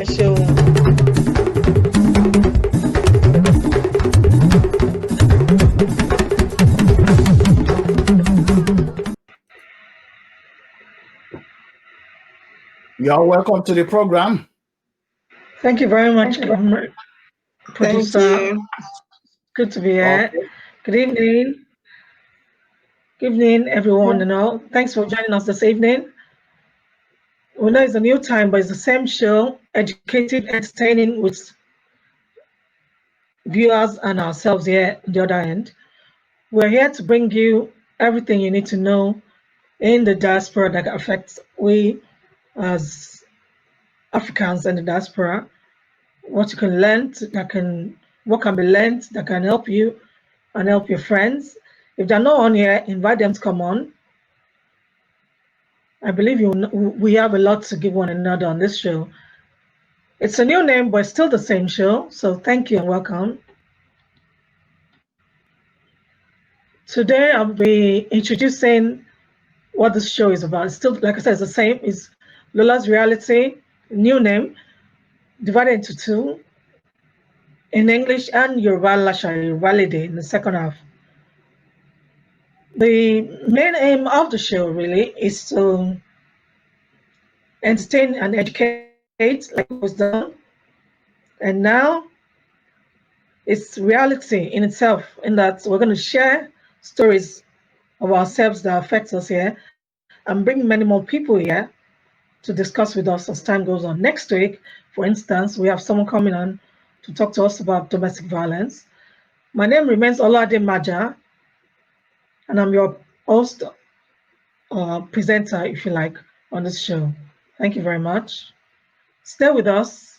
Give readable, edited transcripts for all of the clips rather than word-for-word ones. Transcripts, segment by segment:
ẹ ṣeun. You're welcome to the program. Thank you very much, producer. Thank you. Good to be here. Okay. Good evening. Good evening, everyone. Thanks for joining us this evening. We know it's a new time, but it's the same show, educative, entertaining, with viewers and ourselves here on the other end. We're here to bring you everything you need to know in the diaspora that affects we as Africans in the diaspora. What you can learn, what can be learned that can help you and help your friends. If they're not on here, invite them to come on. I believe we have a lot to give one another on this show. It's a new name, but it's still the same show. So thank you and welcome. Today I'll be introducing what this show is about. It's still, like I said, it's the same. It's Lolasreality, new name, divided into two, in English and Yoruba Lolasreality in the second half. The main aim of the show really is to entertain and educate, like it was done. And now it's reality in itself, in that we're going to share stories of ourselves that affect us here and bring many more people here to discuss with us as time goes on. Next week, for instance, we have someone coming on to talk to us about domestic violence. My name remains Olade Maja, and I'm your host, presenter, if you like, on this show. Thank you very much. Stay with us.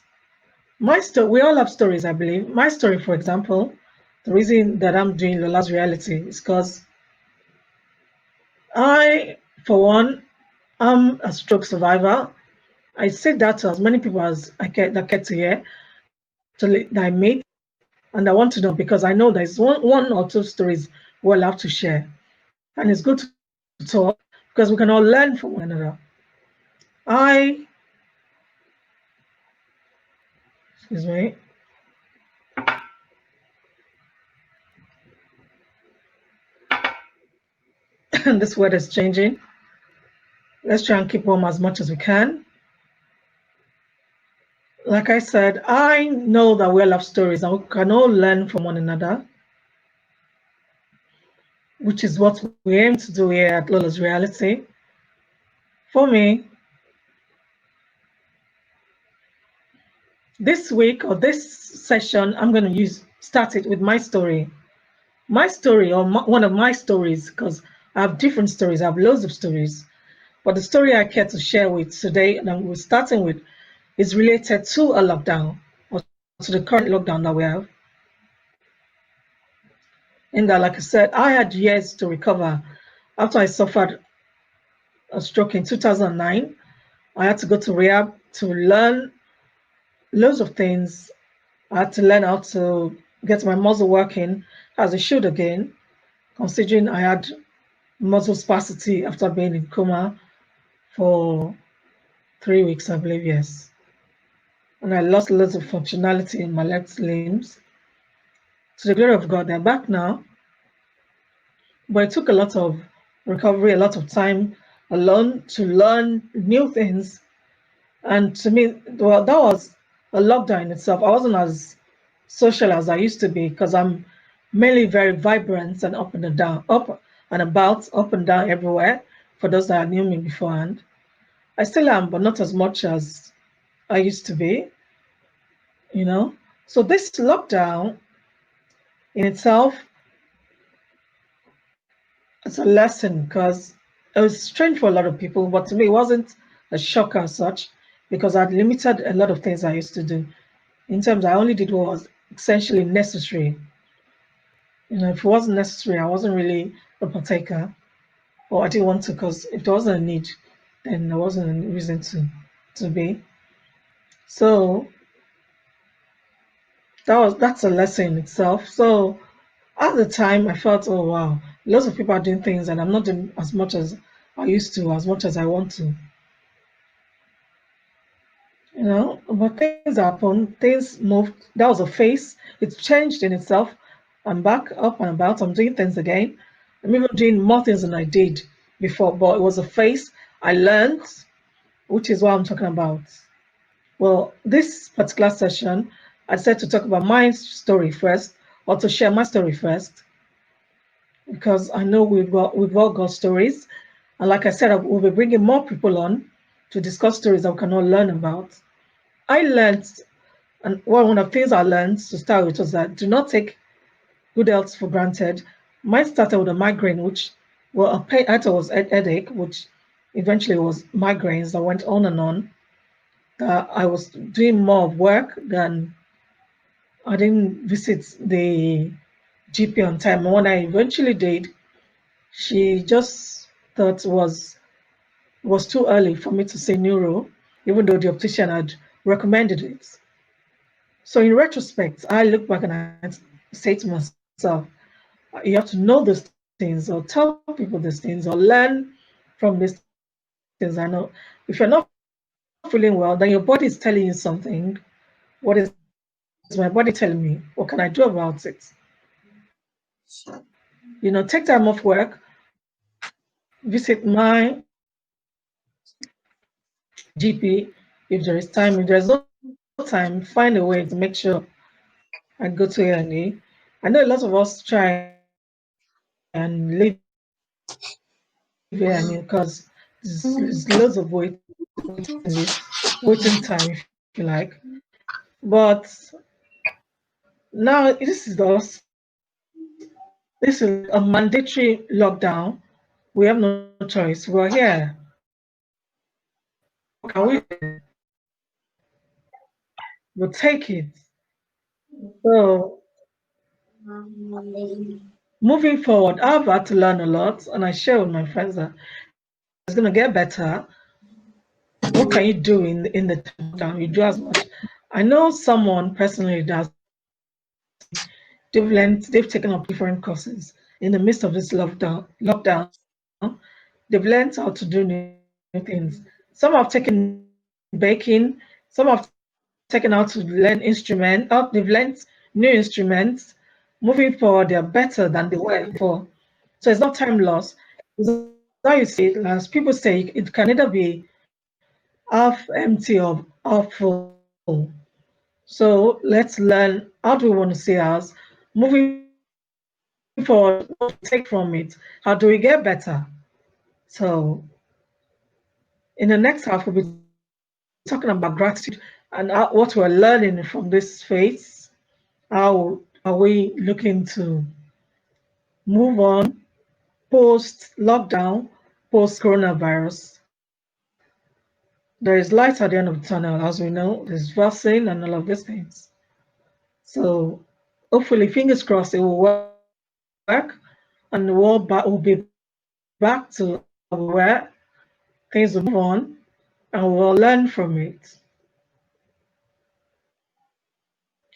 My story, we all have stories, I believe. My story, for example, the reason that I'm doing Lolasreality is because I, for one, I'm a stroke survivor. I say that to as many people as I get to hear, that I meet, and I want to know, because I know there's one or two stories we'll have to share. And it's good to talk because we can all learn from one another. Excuse me. This weather is changing. Let's try and keep warm as much as we can. Like I said, I know that we all have stories and we can all learn from one another, which is what we aim to do here at Lolasreality. For me, this week or this session, I'm going to start it with my story. My story, or one of my stories, because I have different stories, I have loads of stories. But the story I care to share with today, and we're starting with, is related to a lockdown, or to the current lockdown that we have. In that, like I said, I had years to recover after I suffered a stroke in 2009. I had to go to rehab to learn loads of things. I had to learn how to get my muscle working as it should again, considering I had muscle spasticity after being in coma for 3 weeks, I believe, yes. And I lost loads of functionality in my legs, limbs. To the glory of God, they're back now. But it took a lot of recovery, a lot of time alone to learn new things. And to me, well, that was a lockdown in itself. I wasn't as social as I used to be because I'm mainly very vibrant and up and down, up and about, up and down everywhere. For those that knew me beforehand, I still am, but not as much as I used to be. So this lockdown in itself, it's a lesson because it was strange for a lot of people, but to me it wasn't a shock as such because I'd limited a lot of things I used to do. In terms, I only did what was essentially necessary. If it wasn't necessary, I wasn't really a partaker, or I didn't want to, because if there wasn't a need, then there wasn't a reason to be. So that's a lesson in itself. So at the time, I felt, oh wow, lots of people are doing things, and I'm not doing as much as I used to, as much as I want to. But things happened, things moved. That was a phase. It changed in itself. I'm back up and about. I'm doing things again. I'm even doing more things than I did before, but it was a phase. I learned, which is what I'm talking about. Well, this particular session, I said to talk about my story first, or to share my story first, because I know we've all got stories, and like I said, we'll be bringing more people on to discuss stories that we can all learn about. I learned, and one of the things I learned to start with was that do not take good health for granted. Mine started with a migraine, which, well, a pain, I thought was a headache, which eventually was migraines that went on and on. That I was doing more of work than I didn't visit the GP on time. And when I eventually did, she just thought was too early for me to say neuro, even though the optician had recommended it. So in retrospect, I look back and I say to myself, you have to know those things or tell people these things or learn from these things. I know if you're not feeling well, then your body is telling you something. What is my body telling me? What can I do about it? Take time off work, visit my GP if there is time. If there's no time, find a way to make sure I go to A&E. I know a lot of us try and leave A&E because there's loads of waiting list, waiting time, if you like. But now this is like a mandatory lockdown. We have no choice. We're here. What can we do? We'll take it. So moving forward, I've had to learn a lot, and I share with my friends that it's going to get better. What can you do in the time of lockdown? You do as much. I know someone personally that's told me they've learned, they've taken up different courses in the midst of this lockdown. They've learned how to do new things. Some have taken baking, some have taken how to learn instrument. They've learned new instruments. Moving forward, they're better than they were before. So it's not time loss. It's how you see it. As people say, it can either be half empty or half full. So let's learn how do we want to see ours. Moving forward, what do we take from it? How do we get better? So in the next half, we'll be talking about gratitude and what we're learning from this phase. How are we looking to move on post lockdown, post coronavirus? There is light at the end of the tunnel, as we know. There's vaccine and all of these things. So hopefully, fingers crossed, it will work, and we'll be back to how we were. Things will move on, and we'll learn from it.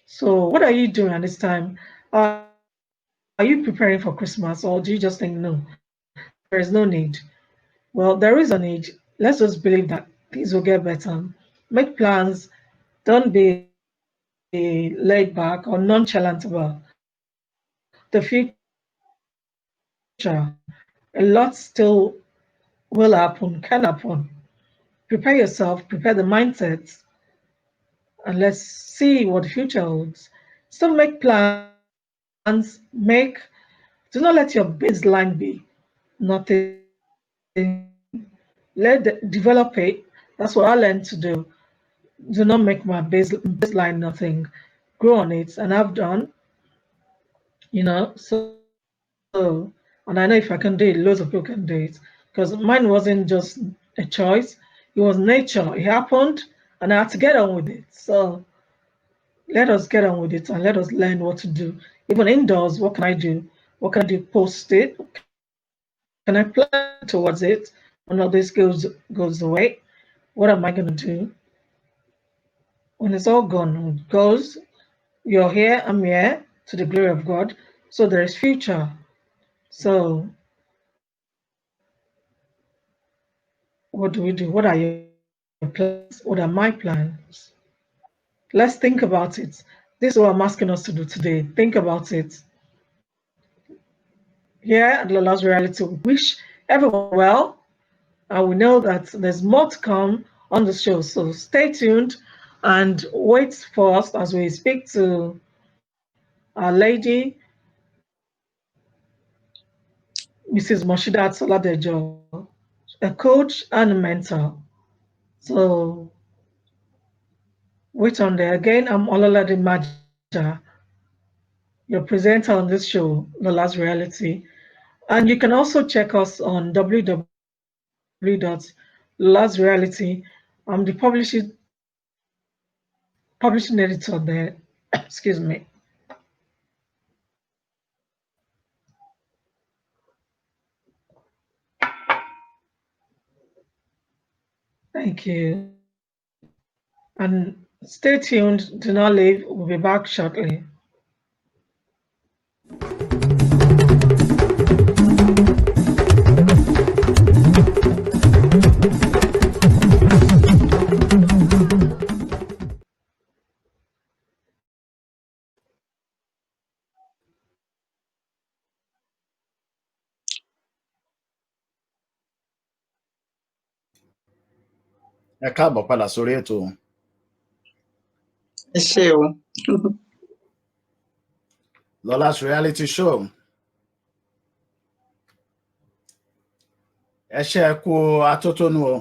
So, what are you doing at this time? Are you preparing for Christmas, or do you just think no, there is no need? Well, there is a need. Let's just believe that things will get better. Make plans. Don't be laid back or nonchalant about the future. A lot still will happen, can happen. Prepare yourself, prepare the mindset, and let's see what the future holds. Still make plans. Do not let your baseline be nothing. Develop it. That's what I learned to do. Do not make my baseline nothing. Grow on it, and I've done, So, and I know if I can do it, loads of people can do it because mine wasn't just a choice; it was nature. It happened, and I had to get on with it. So let us get on with it and let us learn what to do. Even indoors, what can I do? What can I do post it? Can I plan towards it? When all this goes away, what am I gonna do when it's all gone? It goes. You're here. I'm here. To the glory of God. So there is future. So what do we do? What are your thoughts? plans? What are my plans? Let's think about it. This is what I'm asking us to do today. Think about it. Here at Lola's Reality, we wish everyone well. And we know that there's more to come on the show. So stay tuned and wait for us as we speak to our lady, Mrs. Moshidat Soladejo, a coach and a mentor. So wait on there. Again, I'm Ololade Maja, your presenter on this show, Lola's Reality. And you can also check us on www.lolasreality. I'm the publishing editor there. Excuse me. Thank you. And stay tuned. Do not leave. We'll be back shortly. Ẹ káàbọ̀ padà sórí ètò. Ẹ ṣé o. Lola's Reality Show. Ẹ ṣé ẹ kú atótónu o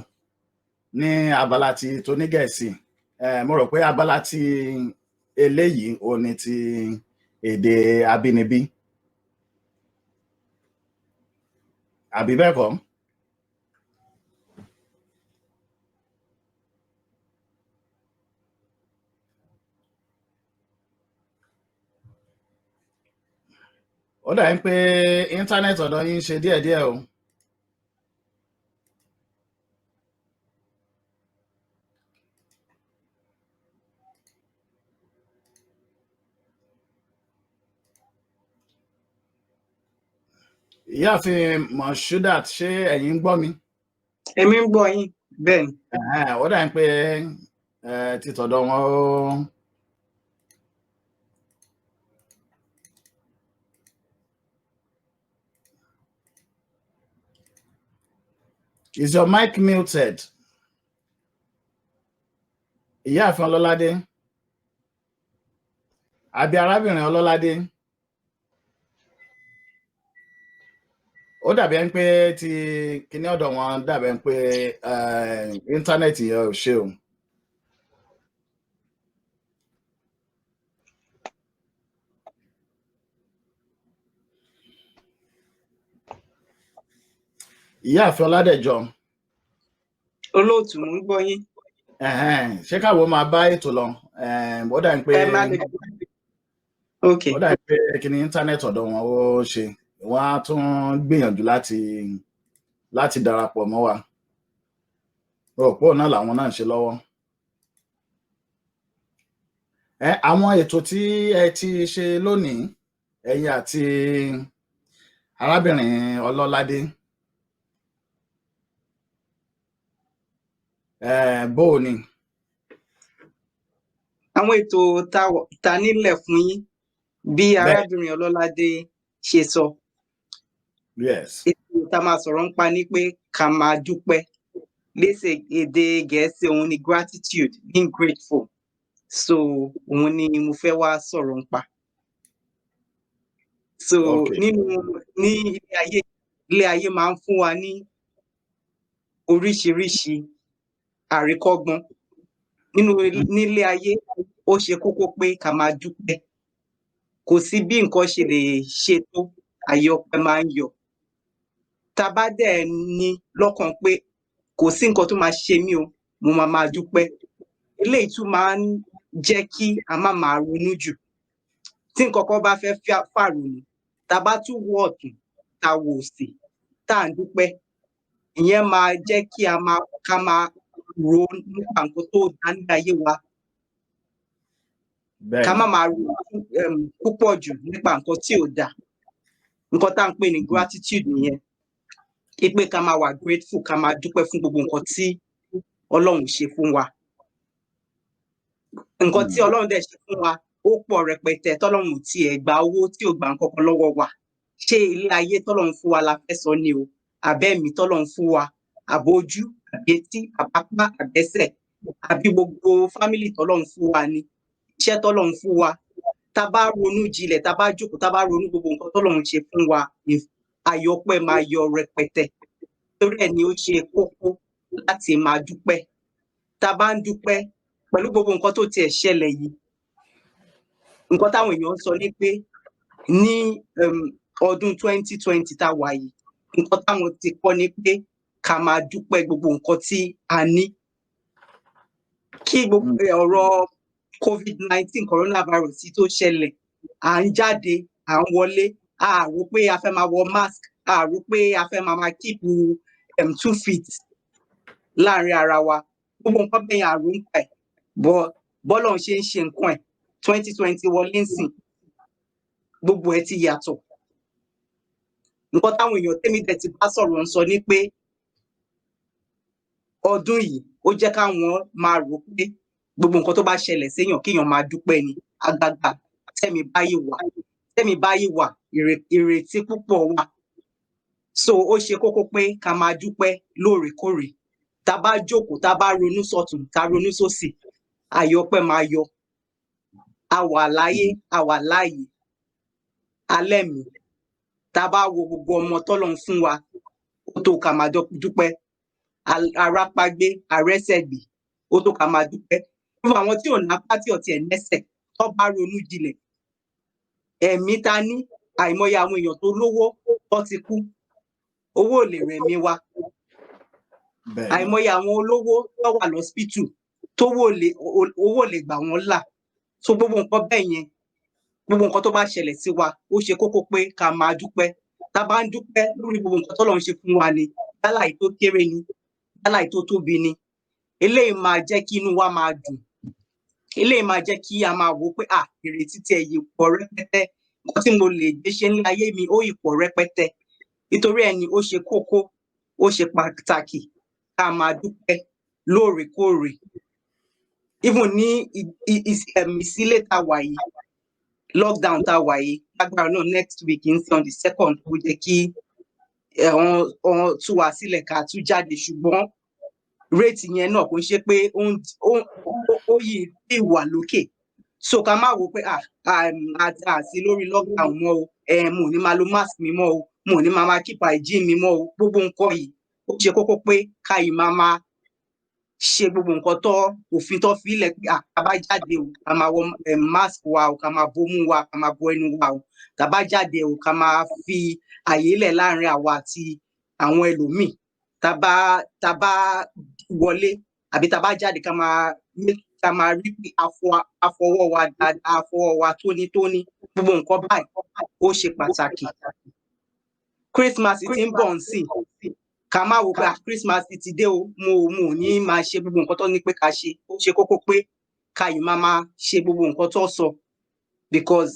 ní abala ti tónígẹ̀ẹ́sì. Mo rò pé abala ti eléyìí ò ní ti èdè abínibí. Àbí bẹ́ẹ̀ kọ́? Ó dà ń pé íńtánẹ́ẹ̀tì ọ̀dọ̀ yín ń ṣe díẹ̀díẹ̀ o. Ìyáàfin Moshidat, ṣé ẹ̀yin ń gbọ́ mi? Èmi ń gbọ́ yín, bẹ́ẹ̀ ni. Ó dà ń pé títọ̀dọ̀ wọn ó. Is your mic muted? Ìyáàfin Ọlọ́ládé àbí arábìnrin Ọlọ́ládé? Ó dàbí ẹni pé ti kíní ọ̀dọ̀ wọn dàbí ẹni pé íńtánẹ́ẹ̀tì yẹn ò ṣe o. Ìyáàfin Ọládẹ̀jọ. Olóòtú mò ń gbọ́ yín. Ṣé káwo máa bá ètò lọ? Ó dà ń pé Ẹ má lè gbọ́. Ok. ó dà ń pé kíní íńtánẹ́ẹ̀tì ọ̀dọ̀ wọn ó ṣe. Wọ́n á tún gbìyànjú láti darapọ̀ mọ́ wa. Òpó náà làwọn náà ń ṣe lọ́wọ́. Àwọn ètò tí ẹ ti ṣe lónìí, ẹ̀yin àti arábìnrin Ọlọ́ládé, bó o ní? Àwọn ètò ta nílẹ̀ fún yín bí arábìnrin Ọlọ́ládé ṣe sọ. Yes. Ètò tá máa sọ̀rọ̀ nípa ni pé ká máa dúpẹ́. Léṣe èdè Gẹ̀ẹ́sì òun ni gratitude, being grateful. So òun ni mo fẹ́ wá sọ̀rọ̀ nípa. So Okay. ní ilé ayé máa ń fún wa ní oríṣiríṣi àríkọ́gbọ́n. Nílé ayé ó ṣe kókó pé ká máa dúpẹ́. Kò sí bí nǹkan ṣe lè ṣe tó, àyè ọpẹ́ máa ń yọ. Tá bá dẹ̀ ní lọ́kàn pé kò sí nǹkan tó máa ṣe mí o, mo máa dúpẹ́. Eléyìí tún máa ń jẹ́ kí a má máa ronú jù. Tí nǹkan kan bá fẹ́ fàrònú, tá bá tún wo ọ̀tún, tá wo òsì, tá à ń dúpẹ́, ìyẹn máa jẹ́ kí ká máa ro nípa nǹkan tó dá ní ayé wa. Ká má máa ro púpọ̀ jù nípa nǹkan tí ò dá. Nǹkan tá à ń pè ní gratitude nìyẹn. Pé ká máa wà grateful, ká máa dúpẹ́ fún gbogbo nǹkan tí Ọlọ́run ṣe fún wa. Nǹkan tí Ọlọ́run dẹ̀ ṣe fún wa ó pọ̀ rẹpẹtẹ tọ́lọ́run tí ẹ̀ gba owó tí ò gba nǹkan kan lọ́wọ́ wa. Ṣé ilé ayé tọ́lọ́run fún wa la fẹ́ sọ ni o? Àbẹ́mí tọ́lọ́run fún wa, àbójú, àbétí, àbápá, àbẹ́sẹ̀, àbí gbogbo fámìlì tọ́lọ́run fún wa ni? Iṣẹ́ tọ́lọ́run fún wa. Tá bá ronú jinlẹ̀, tá bá jókòó, tá bá ronú gbogbo nǹkan tọ́lọ́run ṣe fún wa, àyọpẹ́ máa yọ rẹpẹtẹ. Torí ẹ̀ ni ó ṣe kókó láti máa dúpẹ́. Tá bá ń dúpẹ́ pẹ̀lú gbogbo nǹkan tó tiẹ̀ ṣẹlẹ̀ yìí, nǹkan táwọn èèyàn ń sọ ni pé ní ọdún 2020 tá wà yìí, nǹkan táwọn ti kọ́ ni pé ká máa dúpẹ́ gbogbo nǹkan tí a ní. Kí gbogbo ọ̀rọ̀ COVID-19 coronavirus tó ṣẹlẹ̀, à ń jáde, à ń wọlé, a rò pé a fẹ́ máa wọ mask, a rò pé a fẹ́ máa keep 2 feet láàrin ara wa. Gbogbo nǹkan bẹ́ẹ̀ yẹn à rò ń pa ẹ̀. Bọ́lọ́run ṣe ń ṣe nǹkan ẹ̀, 2020 wọlé ń sìn, gbogbo ẹ̀ ti yàtọ̀. Nǹkan táwọn èèyàn tèmi dẹ̀ ti bá sọ̀rọ̀ ń sọ ni pé ọdún yìí ó jẹ́ káwọn máa rò pé gbogbo nǹkan tó bá ṣẹlẹ̀ séèyàn kéèyàn máa dúpẹ́ ni. Àgàgà tẹ́mi báyìí wà, ìrètí púpọ̀ wà. So ó ṣe kókó pé ká máa dúpẹ́ lóòrèkóòrè. Tá bá jókòó, tá bá ronú sọ́tùn, tá ronú sósì, àyọpẹ́ máa yọ. A wà láyé, a wà láàyè, alẹ́mìí. Tá bá wo gbogbo ọmọ tọ́lọ́run fún wa, ó tó ká máa dúpẹ́. Arápágbé, arẹ́sẹ̀gbé, ó tó ká máa dúpẹ́. Fún àwọn tí ò lápá tí ò tiẹ̀ lẹ́sẹ̀, tó bá ronú jinlẹ̀, ẹ̀mí ta ní, àìmọye àwọn èèyàn tó lówó tó ti kú, owó ò lè rẹ̀mí wa. Àìmọye àwọn olówó tó wà lọ́sípítù owó ò lè gbà wọ́n là. So gbogbo nǹkan bẹ́ẹ̀ yẹn, gbogbo nǹkan tó bá ṣẹlẹ̀ sí wa, ó ṣe kókó pé ká máa dúpẹ́. Tá bá ń dúpẹ́ lórí gbogbo nǹkan tọ́lọ́run ṣe fún wa ni, yálà èyí tó kéré ni, yálà èyí tó tóbi ni, eléyìí máa jẹ́ kí inú wa máa dùn. Eléyìí máa jẹ́ kí a máa wò pé ìrètí tí ẹ yìí pọ̀ rẹpẹtẹ. Nǹkan tí mo lè gbé ṣe ní ayé mi ó yìí pọ̀ rẹpẹtẹ. Nítorí ẹ̀ ni ó ṣe kókó, ó ṣe pàtàkì ká máa dúpẹ́ lóòrèkóòrè. Even ní ìsílé tá wà yìí, lockdown tá wà yìí, lágbára náà next week on the 2nd, ó jẹ́ kí wọ́n tú wa sílẹ̀ ká tún jáde. Ṣùgbọ́n rate yẹn náà kò ń ṣe pé ó yìí wà lókè. So ká má wò pé àti lórí lockdown mọ́ o, mo ò ní máa lo mask mi mọ́ o, mo ò ní máa keep hygiene mi mọ́ o. Gbogbo nǹkan yìí ó ṣe kókó pé ká yìí máa ṣe gbogbo nǹkan tó òfin tó fi lẹ̀ pé ká bá jáde o, ká máa wọ mask wa o, ká máa bomú wa, ká máa bo ẹnu wa o. Ká bá jáde o, ká máa fi àyè lẹ̀ láàrin àwa àti àwọn ẹlòmíì. Tá bá wọlé àbí tá bá jáde, ká máa rí pé afọwọ́ wa dáadáa, afọwọ́ wa tónítóní. Gbogbo nǹkan báyìí ó ṣe pàtàkì. Christmas ti ń bọ̀ nsìn, ká má wò pé Christmas ti dé o, mo ò ní máa ṣe gbogbo nǹkan tó ní pé ká ṣe. Ó ṣe kókó pé ká yìí máa ṣe gbogbo nǹkan tó sọ, because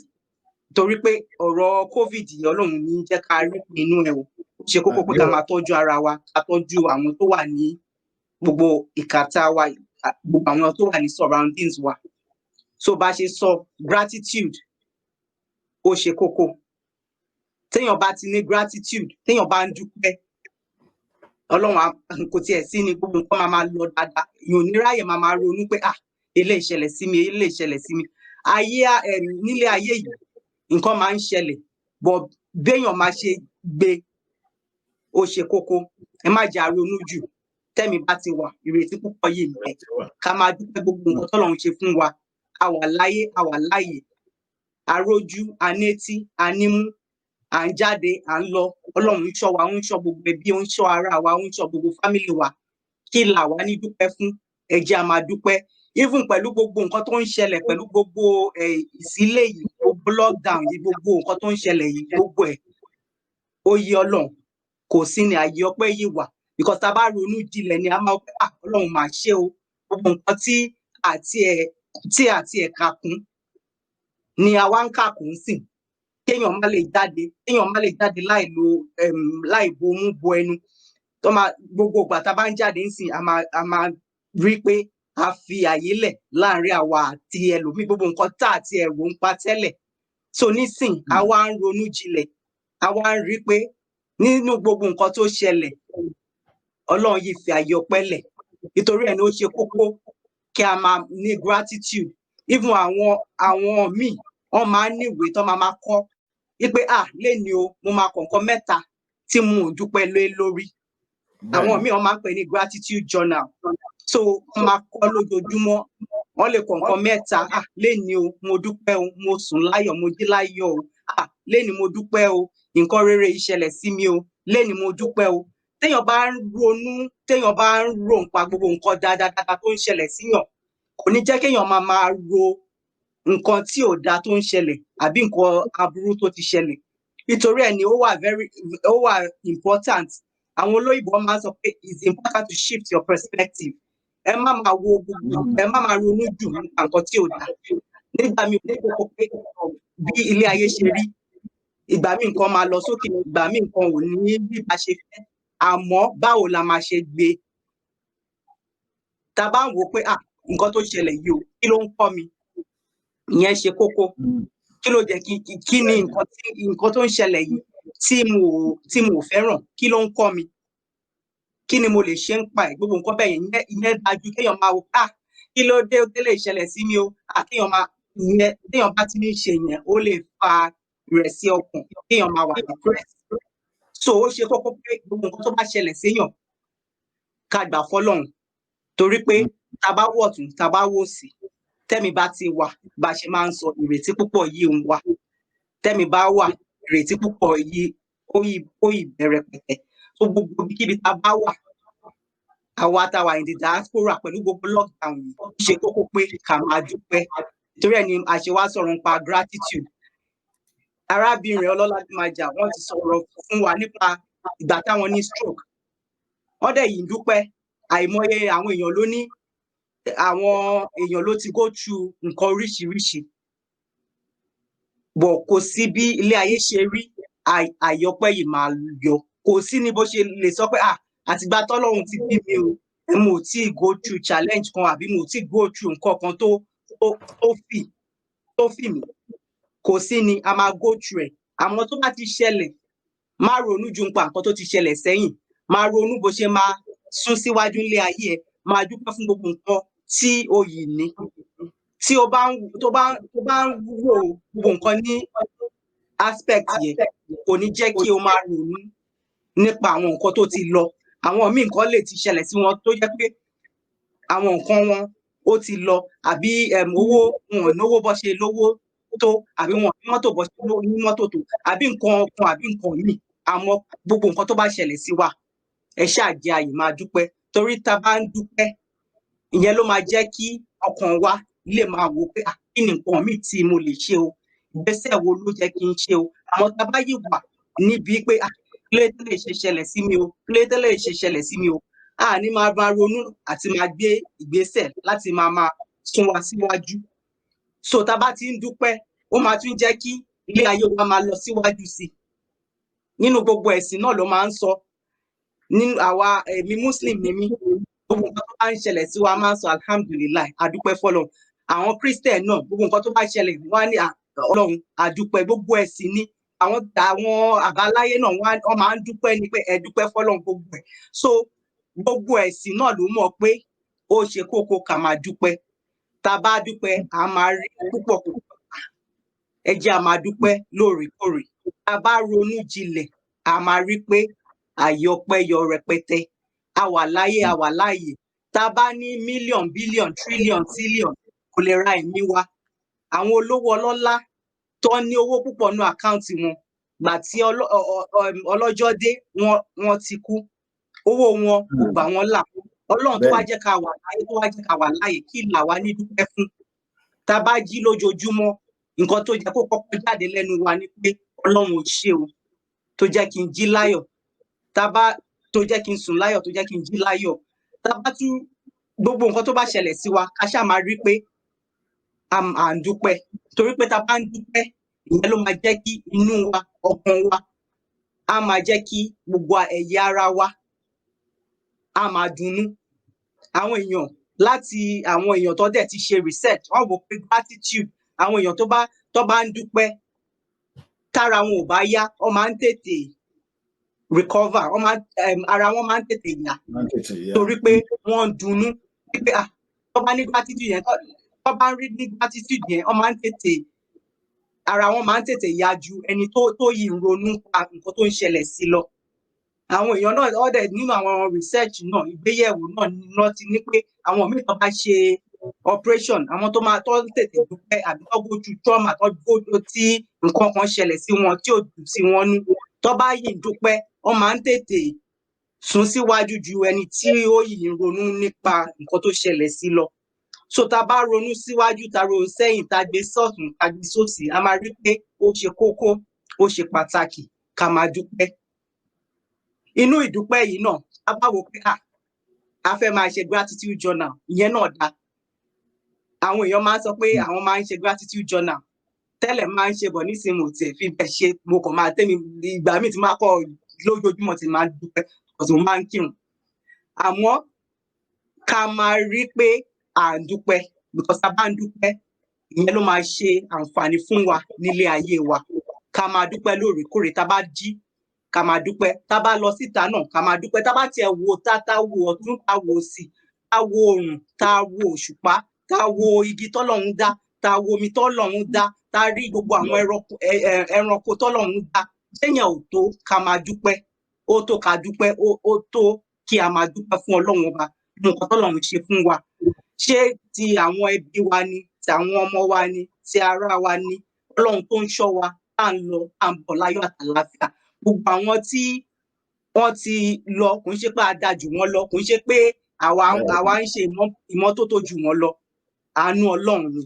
torí pé ọ̀rọ̀ COVID yìí Ọlọ́run ní jẹ́ ká rí inú ẹ̀ o. Ó ṣe kókó pé ká máa tọ́jú ara wa, ká tọ́jú àwọn tó wà ní gbogbo ìkàtà wa, gbogbo àwọn tó wà ní surroundings wa. So bá ṣe sọ, gratitude ó ṣe kókó. Téèyàn bá ti ní gratitude, téèyàn bá ń dúpẹ́, Ọlọ́run kò tiẹ̀ sí ni gbogbo nǹkan máa lọ dáadáa. Èèyàn ò ní ráyè máa ronú pé eléyìí ṣẹlẹ̀ sí mi, eléyìí ṣẹlẹ̀ sí mi. Nílé ayé yìí nǹkan máa ń ṣẹlẹ̀, but béèyàn máa ṣe gbé ó ṣe kókó. Ẹ má jẹ́ ronú jù. Tẹ́mi bá ti wà, ìrètí púpọ̀ yìí ń bẹ. Ká máa dúpẹ́ gbogbo nǹkan tọ́lọ́run ṣe fún wa. A wà láyé, a wà láàyè. A rójú, a nétí, a nímú, à ń jáde, à ń lọ. Ọlọ́run ń ṣọ́ wa, ó ń ṣọ́ gbogbo ẹbí, ó ń ṣọ́ ará wa, ó ń ṣọ́ gbogbo fámìlì wa. Kí là wá ní dúpẹ́ fún? Ẹ jẹ́ a máa dúpẹ́. Even pẹ̀lú gbogbo nǹkan tó ń ṣẹlẹ̀, pẹ̀lú gbogbo ìsílé yìí, gbogbo lockdown yìí, gbogbo nǹkan tó ń ṣẹlẹ̀ yìí, gbogbo ẹ̀ ó yé Ọlọ́run. Kò sí ni àyè ọpẹ́ yìí wà. Because tá bá ronú jinlẹ̀ ni a máa pé Ọlọ́run máa ṣe o. Gbogbo nǹkan tí àti ẹ̀ kà kún ni a wá ń kà kún sìn. Kéèyàn má lè jáde láì bomú bo ẹnu. Gbogbo ìgbà tá bá ń jáde ń sìn, a máa rí pé a fi àyè lẹ̀ láàrin àwa àti ẹlòmíì gbogbo nǹkan tá àti ẹ̀rù ń pa tẹ́lẹ̀. So nísìn a wá ń ronú jinlẹ̀, a wá ń rí pé nínú gbogbo nǹkan tó ṣẹlẹ̀, Ọlọ́run yìí fi àyè ọpẹ́ lẹ̀. Nítorí ẹ̀ ni ó ṣe kókó kí a máa ní gratitude. Even àwọn míì wọ́n máa ń ní ìwé tán máa kọ́ wípé lénìí o mo máa kọ nǹkan mẹ́ta tí mo ò dúpẹ́ lé lórí. Àwọn míì wọ́n máa ń pè ní gratitude journal. So wọ́n máa kọ lójoojúmọ́, wọ́n lè kọ nǹkan mẹ́ta. Lénìí o mo dúpẹ́ o, mo sùn láyọ̀, mo jí láyọ̀ o. Lénìí mo dúpẹ́ o, nǹkan rere yìí ṣẹlẹ̀ sí mi o. Lénìí mo dúpẹ́ o. Téèyàn bá ń ronú, téèyàn bá ń rò nípa gbogbo nǹkan dáadáa tó ń ṣẹlẹ̀ síyàn, kò ní jẹ́ kéèyàn máa ro nǹkan tí ò dáa tó ń ṣẹlẹ̀ àbí nǹkan aburú tó ti ṣẹlẹ̀. Nítorí ẹ̀ ni ó wà important. Àwọn olóyìnbó máa ń sọ pé it's important to shift your perspective. Ẹ má máa wo gbogbo, ẹ má máa ronú jù nípa nǹkan tí ò dáa. Nígbà míì ó kókó pé bí ilé ayé ṣe rí, ìgbà míì nǹkan máa lọ sókè, ìgbà míì nǹkan ò ní bí a ṣe fẹ́. Àmọ́ báwo la máa ṣe gbé? Tá a bá ń wò ó pé nǹkan tó ṣẹlẹ̀ yìí o, kí ló ń kọ́ mi? Ìyẹn ṣe kókó. Kí ló jẹ́ kí ni nǹkan tó ń ṣẹlẹ̀ yìí tí mo ò fẹ́ràn, kí ló ń kọ́ mi? Kí ni mo lè ṣe ń pa ẹ̀? Gbogbo nǹkan bẹ́ẹ̀ yẹn ìyẹn dájú kéèyàn máa wò kí ló dé ó lè ṣẹlẹ̀ sí mi o? Téèyàn bá ti ń ṣe yẹn, ó lè fa ìrẹ̀sì ọkàn, kéèyàn máa wà depressed. So ó ṣe kókó pé gbogbo nǹkan tó bá ṣẹlẹ̀ séèyàn ká gbà fọ́lọ́run. Torí pé tá a bá wọ̀tún, tá a bá wòsì, tẹ́mi bá ti wà, bá a ṣe máa ń sọ, ìrètí púpọ̀ yìí ń wà. Tẹ́mi bá wà, ìrètí púpọ̀ yìí ó yìí bẹ̀rẹ̀ pẹ̀tẹ̀. So gbogbo ibikíbi tá a bá wà, àwa tá a wà in the diaspora pẹ̀lú gbogbo lockdown yìí, ó ṣe kókó pé ká máa dúpẹ́. Torí ẹ̀ ni a ṣe wá sọ̀rọ̀ nípa gratitude. Arábìnrin Ọlọ́ládìmájà wọ́n ti sọ̀rọ̀ fún wa nípa ìgbà táwọn ní stroke. Wọ́n dẹ̀ yìí ń dúpẹ́. Àìmọye àwọn èèyàn ló ti go through nǹkan oríṣiríṣi. Bọ̀ kò sí bí ilé ayé ṣe rí, àyọpẹ́ yìí máa yọ. Kò sí ní bó ṣe lè sọ pé àtìgbà tọ́lọ́run ti bí mi o, mo ò tí ì go through challenge kan àbí mo ò tí ì go through nǹkan kan tó fì mí. Kò sí ni a máa go through ẹ̀. Àmọ́ tó bá ti ṣẹlẹ̀, má ronú ju nípa nǹkan tó ti ṣẹlẹ̀ sẹ́yìn. Máa ronú bó ṣe máa sún síwájú nílé ayé ẹ̀. Máa dúpẹ́ fún gbogbo nǹkan tí o yìí ní. Tí o bá ń rò gbogbo nǹkan ní aspect yẹn, kò ní jẹ́ kí o máa ronú nípa àwọn nǹkan tó ti lọ. Àwọn míì nǹkan lè ti ṣẹlẹ̀ sí wọn tó jẹ́ pé àwọn nǹkan wọn ó ti lọ, àbí owó wọn ò náwó bó ṣe lówó tó, àbí wọn ò ní mọ́tò bó ṣe ní mọ́tò tó, àbí nǹkan kan àbí nǹkan míì. Àmọ́ gbogbo nǹkan tó bá ṣẹlẹ̀ sí wa, ẹ ṣáà jẹ́ a yìí máa dúpẹ́. Torí tá a bá ń dúpẹ́, ìyẹn ló máa jẹ́ kí ọkàn wa lè máa wò pé kí ni nǹkan míì tí mo lè ṣe o? Ìgbésẹ̀ wo ló jẹ́ kí n ṣe o? Àmọ́ tá a bá yìí wà níbi pé kí ló dé tó lè ṣe ṣẹlẹ̀ sí mi o? Kí ló dé tó lè ṣe ṣẹlẹ̀ sí mi o? Ní máa ronú àti máa gbé ìgbésẹ̀ láti máa sún wa síwájú. So tá a bá ti ń dúpẹ́, ó máa tún jẹ́ kí ilé ayé wa máa lọ síwájú sí i. Nínú gbogbo ẹ̀sìn náà ló máa ń sọ. Èmi Muslim ni mí. Gbogbo nǹkan tó bá ń ṣẹlẹ̀ sí wa máa ń sọ alhamdulillah, adúpẹ́ fọ́lọ́run. Àwọn Christian náà gbogbo nǹkan tó bá ṣẹlẹ̀ wọ́n á ní Ọlọ́run adúpẹ́. Gbogbo ẹ̀sìn ni àwọn àbáláyé náà wọ́n máa ń dúpẹ́ ni pé ẹ dúpẹ́ fọ́lọ́run gbogbo ẹ̀. So gbogbo ẹ̀sìn náà ló mọ̀ pé ó ṣe kókó ká máa dúpẹ́. Tá a bá dúpẹ́, a máa rí púpọ̀. Ẹ jẹ́ a máa dúpẹ́ lóòrèkóòrè. Tá a bá ronú jinlẹ̀, a máa rí pé àyọpẹ́ yọ rẹpẹtẹ. A wà láyé, a wà láàyè. Tá a bá ní million, billion, trillion, trillion, kò lè ra ẹ̀mí wa. Àwọn olówó ọlọ́lá tó ní owó púpọ̀ nínú àkáǹtì wọn, gbà tí ọlọ́jọ́ dé, wọ́n ti kú. Owó wọn kò gbà wọ́n là. Ọlọ́run tó wá jẹ́ ká wà láyé, tó wá jẹ́ ká wà láàyè, kí là wá ní dúpẹ́ fún? Tá a bá jí lójoojúmọ́, nǹkan tó jẹ́ kó kọ́kọ́ jáde lẹ́nu wa ni pé Ọlọ́run ò ṣé o, tó jẹ́ kí n jí láyọ̀. Tó jẹ́ kí n sùn láyọ̀, tó jẹ́ kí n jí láyọ̀. Tá a bá tún gbogbo nǹkan tó bá ṣẹlẹ̀ sí wa, ká ṣáà máa rí pé à ń dúpẹ́. Torí pé tá a bá ń dúpẹ́, ìyẹn ló máa jẹ́ kí inú wa, ọkàn wa, á máa jẹ́ kí gbogbo ẹ̀yà ara wa á máa dunnú. Àwọn èèyàn láti àwọn èèyàn tó dẹ̀ ti ṣe research wọ́n wò pé gratitude àwọn èèyàn tó bá ń dúpẹ́ tára wọn ò bá yá wọ́n máa ń tètè recover ara wọn máa ń tètè yá torí pé wọ́n ń dunnú pé tó bá ní gratitude yẹn tó bá rí ní gratitude yẹn wọ́n máa ń tètè ara wọn máa ń tètè yá ju ẹni tó yìí ń ronú pa nǹkan tó ń ṣẹlẹ̀ sí lọ. Àwọn èèyàn náà ọ̀dẹ̀ nínú àwọn research náà ìgbéyẹ̀wò náà ti ní pé àwọn míì tó bá ṣe operation àwọn tó tètè dúpẹ́ àbí tó gbójú trauma tó gbójú tí nǹkan kan ṣẹlẹ̀ sí wọn tí ò dùn sí wọn nú tó bá yìí dúpẹ́ wọ́n máa ń tètè sún síwájú ju ẹni tí ó yìí ń ronú nípa nǹkan tó ṣẹlẹ̀ sí lọ. So tá bá ronú síwájú tá ronú sẹ́yìn tá gbé sọ́tún tá gbé sósì a máa rí pé ó ṣe kókó ó ṣe pàtàkì ká máa dúpẹ́. Inú ìdúpẹ́ yìí náà a bá wò pé a fẹ́ máa ṣe gratitude journal ìyẹn náà dá. Àwọn èèyàn máa ń sọ pé àwọn máa ń ṣe gratitude journal tẹ́lẹ̀ máa ń ṣe bọ̀ nísìnyí mo tiẹ̀ fi bẹ́ẹ̀ ṣe mo kàn máa tẹ́mi ìgbà míì tí máa kọ́ lójoojúmọ́ tí máa dúpẹ́ ọ̀sùn mo máa ń kírun. Àmọ́ ká máa rí pé à ń dúpẹ́ because tá bá ń dúpẹ́ ìyẹn ló máa ṣe àǹfààní fún wa nílé ayé wa. Ká máa dúpẹ́ lóòrèkóòrè tá bá jí ká máa dúpẹ́ tá bá lọ síta náà ká máa dúpẹ́ tá bá tiẹ̀ wo tá wo ọ̀tún tá wo òsì tá wo oòrùn tá wo òṣùpá tá wo igi tọ́lọ́run dá tá wo omi tọ́lọ́run dá tá rí gbogbo àwọn ẹranko tọ́lọ́run dá ṣéyẹn ò tó ká máa dúpẹ́ ó tó ká dúpẹ́ ó tó kí a máa dúpẹ́ fún Ọlọ́run ọba nǹkan tọ́lọ́run ṣe fún wa ṣé ti àwọn ẹbí wa ni ti àwọn ọmọ wa ni ti ará wa ni Ọlọ́run tó ń ṣọ́ wa tá ń lọ tá ń bọ̀ láyọ̀ àtàlàáfíà gbogbo àwọn tí wọ́n ti lọ kò ń ṣe pé a dá jù wọ́n lọ kò ń ṣe pé àwa ń ṣe ìmọ́tótó jù wọ́n lọ àánú Ọlọ́run ni.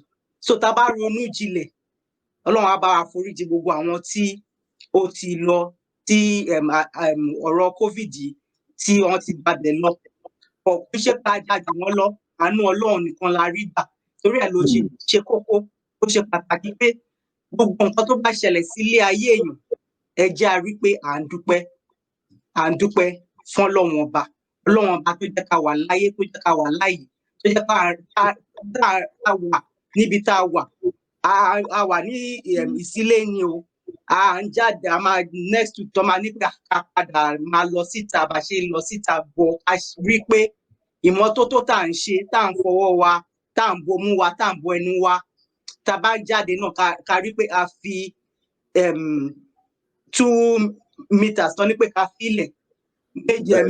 So tá bá ronú jinlẹ̀ Ọlọ́run á bá wa foríjì gbogbo àwọn tí ó ti lọ tí ọ̀rọ̀ COVID tí wọ́n ti gbàbẹ̀ lọ kò ń ṣe pé a dá jù wọ́n lọ àánú Ọlọ́run nìkan la rí gbà torí ẹ̀ ló ṣe kókó ó ṣe pàtàkì pé gbogbo nǹkan tó bá ṣẹlẹ̀ sílé ayé èèyàn ẹ jẹ́ a rí pé à ń dúpẹ́ fún Ọlọ́run ọba tó jẹ́ ká wà láyé tó jẹ́ ká wà láàyè tó jẹ́ ká wà níbi tá a wà a wà ní ìsílé ni o à ń jáde a máa next week tó máa ní pé ká padà máa lọ síta bá ṣe lọ síta bọ̀ a rí pé ìmọ́tótó tá à ń ṣe tá à ń fọwọ́ wa tá à ń bomú wa tá à ń bo ẹnu wa tá a bá jáde náà ká rí pé a fi 2 meters tó ní pé ká fílẹ̀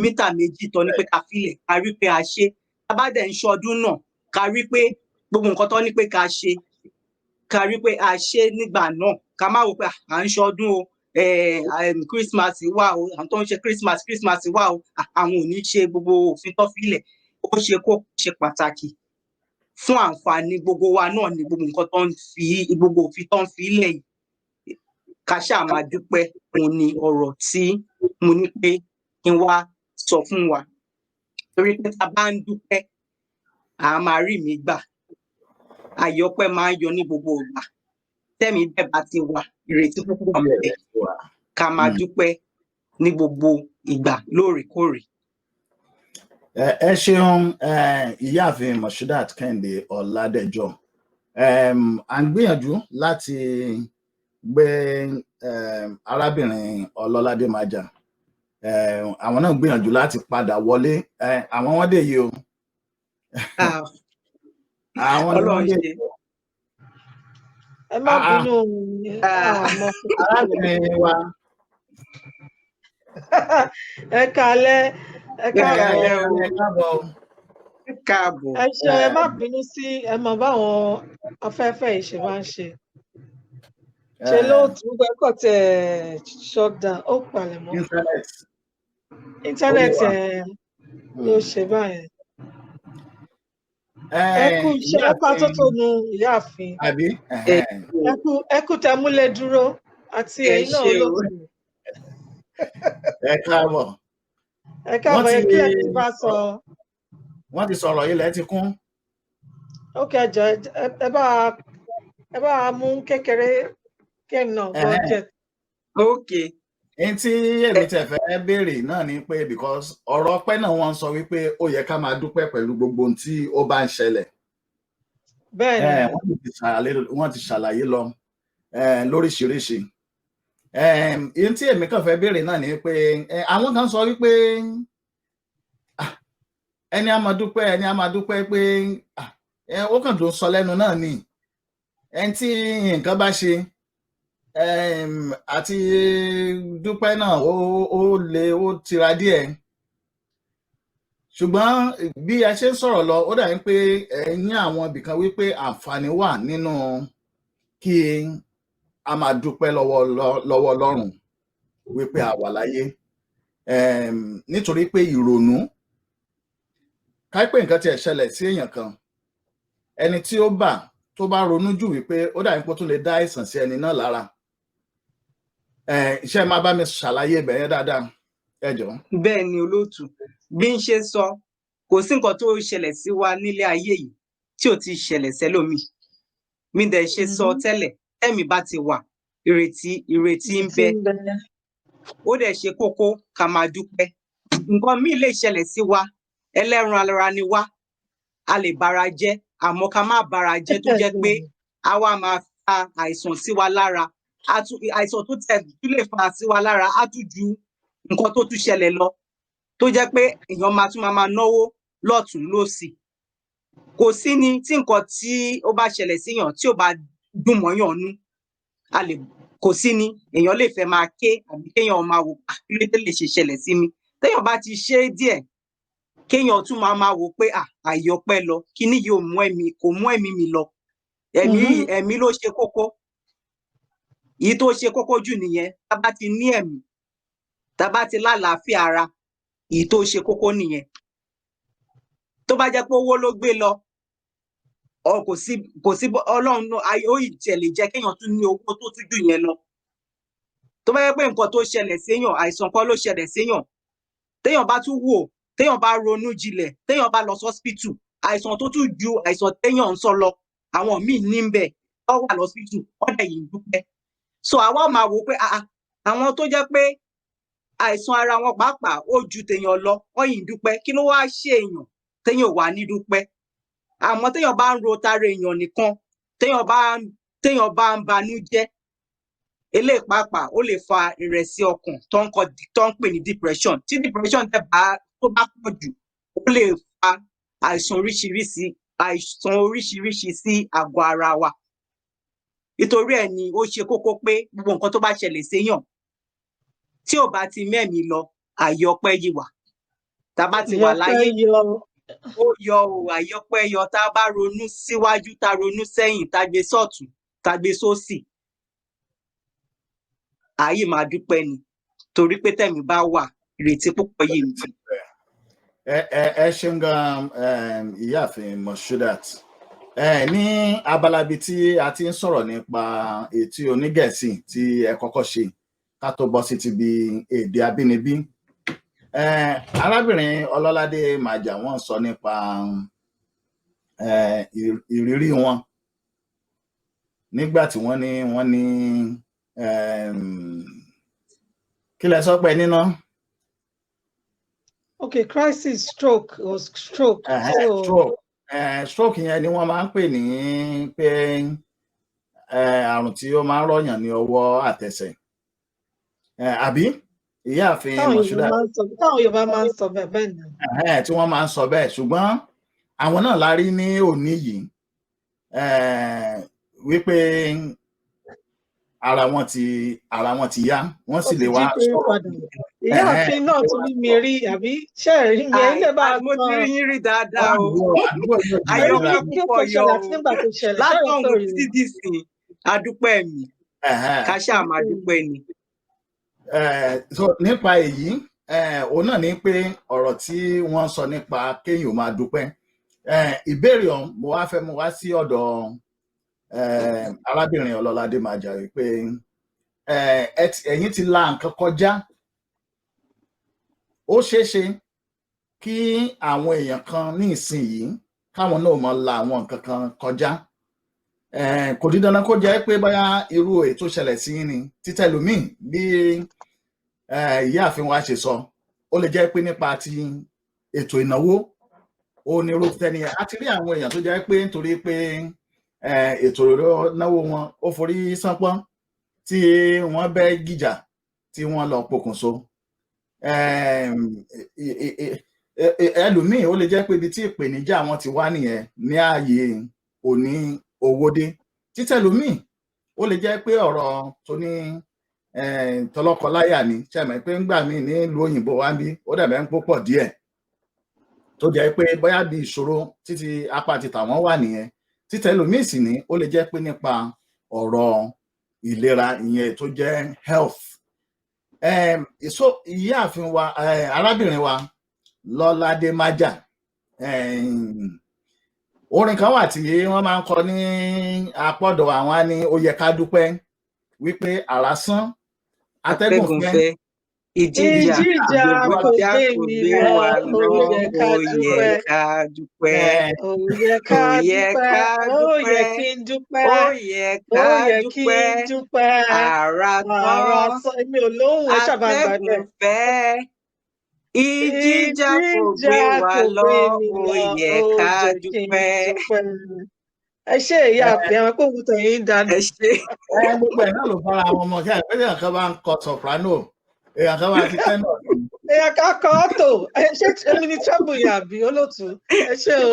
mítà méjì tó ní pé ká fílẹ̀ ká rí pé a ṣe tá bá dẹ̀ ń ṣọdún náà ká rí pé gbogbo nǹkan tó ní pé ká ṣe ká rí pé a ṣe nígbà náà ká má wò pé à ń ṣọdún o Christmas wà o àwọn tó ń ṣe Christmas wà o àwọn ò ní ṣe gbogbo òfin tó fílẹ̀ ó ṣe kó ṣe pàtàkì fún àǹfààní gbogbo wa náà ní gbogbo nǹkan tó ń fi gbogbo òfin tó ń fi lẹ̀ yìí ká ṣáà máa dúpẹ́ òun ni ọ̀rọ̀ tí mo ní pé kí n wá sọ fún wa torí pé tá a bá ń dúpẹ́ à máa rí mi gbà àyọpẹ́ máa ń yọ ní gbogbo ìgbà tẹ́mi bẹ́ẹ̀ bá ti wà ìrètí púpọ̀ bẹ́ẹ̀ ká máa dúpẹ́ ní gbogbo ìgbà lóòrèkóòrè. Ẹ ṣeun ìyáàfin Moshood Kẹ́hìndé Ọládẹjọ à ń gbìyànjú láti gbé arábìnrin Ọlọ́ládé Májà àwọn náà gbìyànjú láti padà wọlé àwọn wọn dé yìí o àwọn ni wọn dé ẹ má bínú arábìnrin wa ẹ káalẹ́ káàbọ̀ ẹ ṣe ẹ má bínú sí ẹ mọ báwọn afẹ́fẹ́ yìí ṣe máa ń ṣe ṣe ló tún gbẹ́kọ̀ tẹ̀ shut down ó palẹ̀ mọ́ íńtánẹ́ẹ̀tì ló ṣe báyẹn. Ẹ kú iṣẹ́ ẹ pa tó nu ìyáàfin ẹ kú tẹmúlẹ̀ dúró àti ẹ̀yin náà olóòtú. Ẹ káàbọ̀ ẹ kí ẹ ti bá sọ. Wọ́n ti sọ̀rọ̀ ilẹ̀ ti kún. Ok ẹjọ ẹ bá mú kékeré kẹ́hìn náà gbọ́ jẹ. Ok. ẹni tí èmi tẹ̀ fẹ́ béèrè náà ni pé because ọ̀rọ̀ ọpẹ́ náà wọ́n sọ wípé ó yẹ ká máa dúpẹ́ pẹ̀lú gbogbo ohun tí ó bá ń ṣẹlẹ̀. bẹ́ẹ̀ni wọ́n ti ṣàlàyé lọ lóríṣiríṣi. Ohun tí èmi kàn fẹ́ béèrè náà ni pé àwọn kan sọ wípé ẹni a máa dúpẹ́ pé ó kàn tó sọ lẹ́nu náà ni ẹni tí nǹkan bá ṣe àti dúpẹ́ náà ó tira díẹ̀. Ṣùgbọ́n bí a ṣe ń sọ̀rọ̀ lọ ó dàbí pé ní àwọn ibìkan wípé àǹfààní wà nínú kí a máa dúpẹ́ lọ́wọ́ Ọlọ́run wípé a wà láyé, nítorí pé ìrònú káípé nǹkan tí ẹ̀ ṣẹlẹ̀ sí èèyàn kan, ẹni tí ó tó bá ronú jù wípé ó dàbí pé ó tún lè dá àìsàn sí ẹni náà lára. Iṣẹ́ máa bá mi ṣàlàyé ibẹ̀ yẹn dáadáa ẹ jọ̀ọ́. Bẹ́ẹ̀ ni olóòtú, bí n ṣe sọ kò sí nǹkan tó ṣẹlẹ̀ sí wa nílé ayé yìí tí ò ti ṣẹlẹ̀ sẹ́lòmí. Mi dẹ̀ ṣe sọ tẹ́lẹ̀, tẹ́mi bá ti wà ìrètí ń bẹ. Ó dẹ̀ ṣe kókó ká máa dúpẹ́. Nǹkan míì lè ṣẹlẹ̀ sí wa, ẹlẹ́ran ara ni wá, a lè bara jẹ́, àmọ́ ká má bara jẹ́ tó jẹ́ pé a wá máa fa àìsàn sí wa lára. Àìsàn tó tẹ̀ tún lè fa sí wa lára á tún ju nǹkan tó tún ṣẹlẹ̀ lọ, tó jẹ́ pé èèyàn máa tún máa náwó lọ́tùn lósì. Kò sí ni tí nǹkan tí ó bá ṣẹlẹ̀ síyàn tí ò bá dùn mọ́yàn nú, kò sí ni èèyàn lè fẹ́ máa ké àbí kéèyàn máa wò kí ló lè ṣe ṣẹlẹ̀ sí mi. Téèyàn bá ti ṣe díẹ̀ kéèyàn tún máa wò pé àyọpẹ́ lọ, kíní yìí kò mú ẹ̀mí mi lọ. Ẹ̀mí ló ṣe kókó. Èyí tó ṣe kókó jù nìyẹn. Tá bá ti ní ẹ̀mí, tá bá ti lálàáfíà ara, èyí tó ṣe kókó nìyẹn. Tó bá jẹ́ pé owó ló gbé lọ, kò sí Ọlọ́run ó ìtẹ̀ lè jẹ́ kéèyàn tún ní owó tó tún jù yẹn lọ. Tó bá jẹ́ pé nǹkan tó ṣẹlẹ̀ séèyàn, àìsàn kan ló ṣẹlẹ̀ séèyàn, téèyàn bá tún wò, téèyàn bá ronú jinlẹ̀, téèyàn bá lọ sọ́spítù, àìsàn tó tún ju àìsàn téèyàn ń sọ lọ, àwọn míì níbẹ̀ wọ́n wà lọ́spítù, wọ́n dẹ̀ yìí dúpẹ́. So àwa máa wò pé àwọn tó jẹ́ pé àìsàn ara wọn pàápàá ó ju téèyàn lọ, wọ́n yìí dúpẹ́. Kí ló wá ṣe èèyàn téèyàn ò wá ní dúpẹ́? Àmọ́ téèyàn bá ń ro tara èèyàn nìkan, téèyàn bá ń banújẹ́, eléyìí pàápàá ó lè fa ìrẹ̀sì ọkàn tó ń pè ní depression. Tí depression tó bá pọ̀ jù, ó lè fa àìsàn oríṣiríṣi sí àgọ́ ara wa. Nítorí ẹ̀ ni ó ṣe kókó pé gbogbo nǹkan tó bá ṣẹlẹ̀ séèyàn, tí ò bá ti mẹ́mìí lọ, àyọpẹ́ yìí wà. Tá bá ti wà láyé, ó yọ àyọpẹ́ yọ. Tá bá ronú síwájú, tá ronú sẹ́yìn, tá gbé sọ́tùn, tá gbé sósì, ààyè máa dúpẹ́ ni, torí pé tẹ̀mí bá wà, ìrètí púpọ̀ yìí ni. Ẹ ṣeun gan ìyáàfin Moshodat. Ní abala bíi tí a ti ń sọ̀rọ̀ nípa ètò onígẹ̀ẹ́sì tí ẹ kọ́kọ́ ṣe ká tó bọ́ sí ti bí èdè abínibí, arábìnrin Ọlọ́ládé Màjà wọ́n sọ nípa ìrírí wọn nígbà tí wọ́n ní kí lẹ sọ pé níná. Okay, crisis, stroke. Stroke yẹn ni wọ́n máa ń pè ní pé àrùn tí ó máa ń rọ̀yàn ní ọwọ́ àtẹsẹ̀, àbí ìyáàfin Moshodat? Táwọn Yorùbá máa ń sọ bẹ́ẹ̀ náà. Tí wọ́n máa ń sọ bẹ́ẹ̀, ṣùgbọ́n àwọn náà la rí ní òní yìí wípé ara wọn ti yá, wọ́n sì lè wá sọ̀rọ̀. Ìyáàfin náà tún ní mi rí, àbí ṣe rí yẹn ilé bá mo ti rí yín rí dáadáa o. Àyọpẹ́ púpọ̀ yọ o. Látọ̀hún títí dìsìn, adúpẹ́ mi. Ká ṣáà máa dúpẹ́ ni. So nípa èyí, òun náà ní pé ọ̀rọ̀ tí wọ́n sọ nípa kéèyàn máa dúpẹ́. Ìbéèrè ọ̀hún mo wá fẹ́ mú wá sí ọ̀dọ̀ arábìnrin Ọlọ́ládé Màjà wípé ẹ̀yin ti la nǹkan kọjá. Ó ṣeéṣe kí àwọn èèyàn kan ní ìsinyìí káwọn náà mọ la àwọn nǹkan kan kọjá. Kò di dandan kó jẹ́ pé bóyá irú ètò ṣẹlẹ̀ sí yín ni títẹ̀lómìn bí ìyáàfin wa ṣe sọ ó lè jẹ́ pé nípa ti ètò ìnáwó ó ní irú tẹ́ni a ti rí àwọn èèyàn tó jẹ́ pé nítorí pé ètò ìnáwó wọn ó forí sánpọ́n tí wọ́n bẹ́ gìjà tí wọ́n lọ pokùnso ẹlòmíì ó lè jẹ́ pé ibi tí ìpèníjà wọn ti wá nìyẹn ní ààyè òní owó dé títẹ̀lómíì ó lè jẹ́ pé ọ̀rọ̀ tó ní tọlọ́kọláyà ni ṣẹ̀mẹ̀ pé ńgbà míì nílùú òyìnbó wá bí ó dàbẹ̀ ń pọ̀ díẹ̀ tó jẹ́ pé bóyá bí ìṣòro títí apá ti tàwọn wà nìyẹn títẹ̀lómíì sì ní ó lè jẹ́ pé nípa ọ̀rọ̀ ìlera ìyẹn tó jẹ́ health. Ìyáàfin wa arábìnrin wa Lọ́ládé Májà orin kan wà tí wọ́n máa ń kọ ní apọ́dọ̀ àwọn á ní ó yẹ ká dúpẹ́ wípé àrá sán atẹ́gùn fẹ́ ìjìjà kò gbé mi lọ ó yẹ ká dúpẹ́ ó yẹ ká dúpẹ́ ó yẹ kí n dúpẹ́ ó yẹ kí n dúpẹ́ àrá sán èmi ò lóhùn ẹ ṣàbàgbà atẹ́gùn fẹ́ ìjìjà kò gbé wa lọ ó yẹ ká dúpẹ́. Ẹ ṣe ìyáàfin àwọn pé òun tẹ̀yìn dáná. Ẹ ṣe. Gbogbo ẹ̀ náà ló fara àwọn ọmọ kí àìpẹ́ èèyàn kan bá ń kọ soprano èèyàn kan bá ti tẹ́nọ̀. Èèyàn kan kọ́ ọ́tò ṣé èmi ni trouble yà bí olóòtú ẹ ṣe o.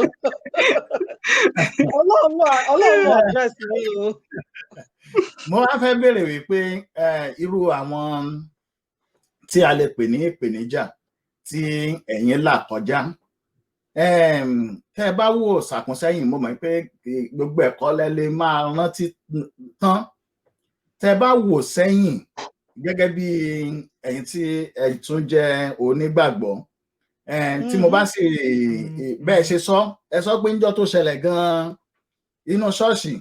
Ọlọ́run àdírẹ́sì mi o. Mo wá fẹ́ béèrè wípé irú àwọn tí a lè pè ní ìpèníjà tí ẹ̀yin là kọjá tẹ́ ẹ bá wò ṣàkúnsẹ́yìn mo mọ̀ pé gbogbo ẹ̀kọ́ lẹ lè máa rántí tán tẹ́ ẹ bá wò sẹ́yìn gẹ́gẹ́ bí ẹ̀yin tí ẹ tún jẹ́ onígbàgbọ́ tí mo bá sì bẹ́ẹ̀ ṣe sọ ẹ sọ pé níjọ́ tó ṣẹlẹ̀ gan-an inú ṣọ́ọ̀ṣì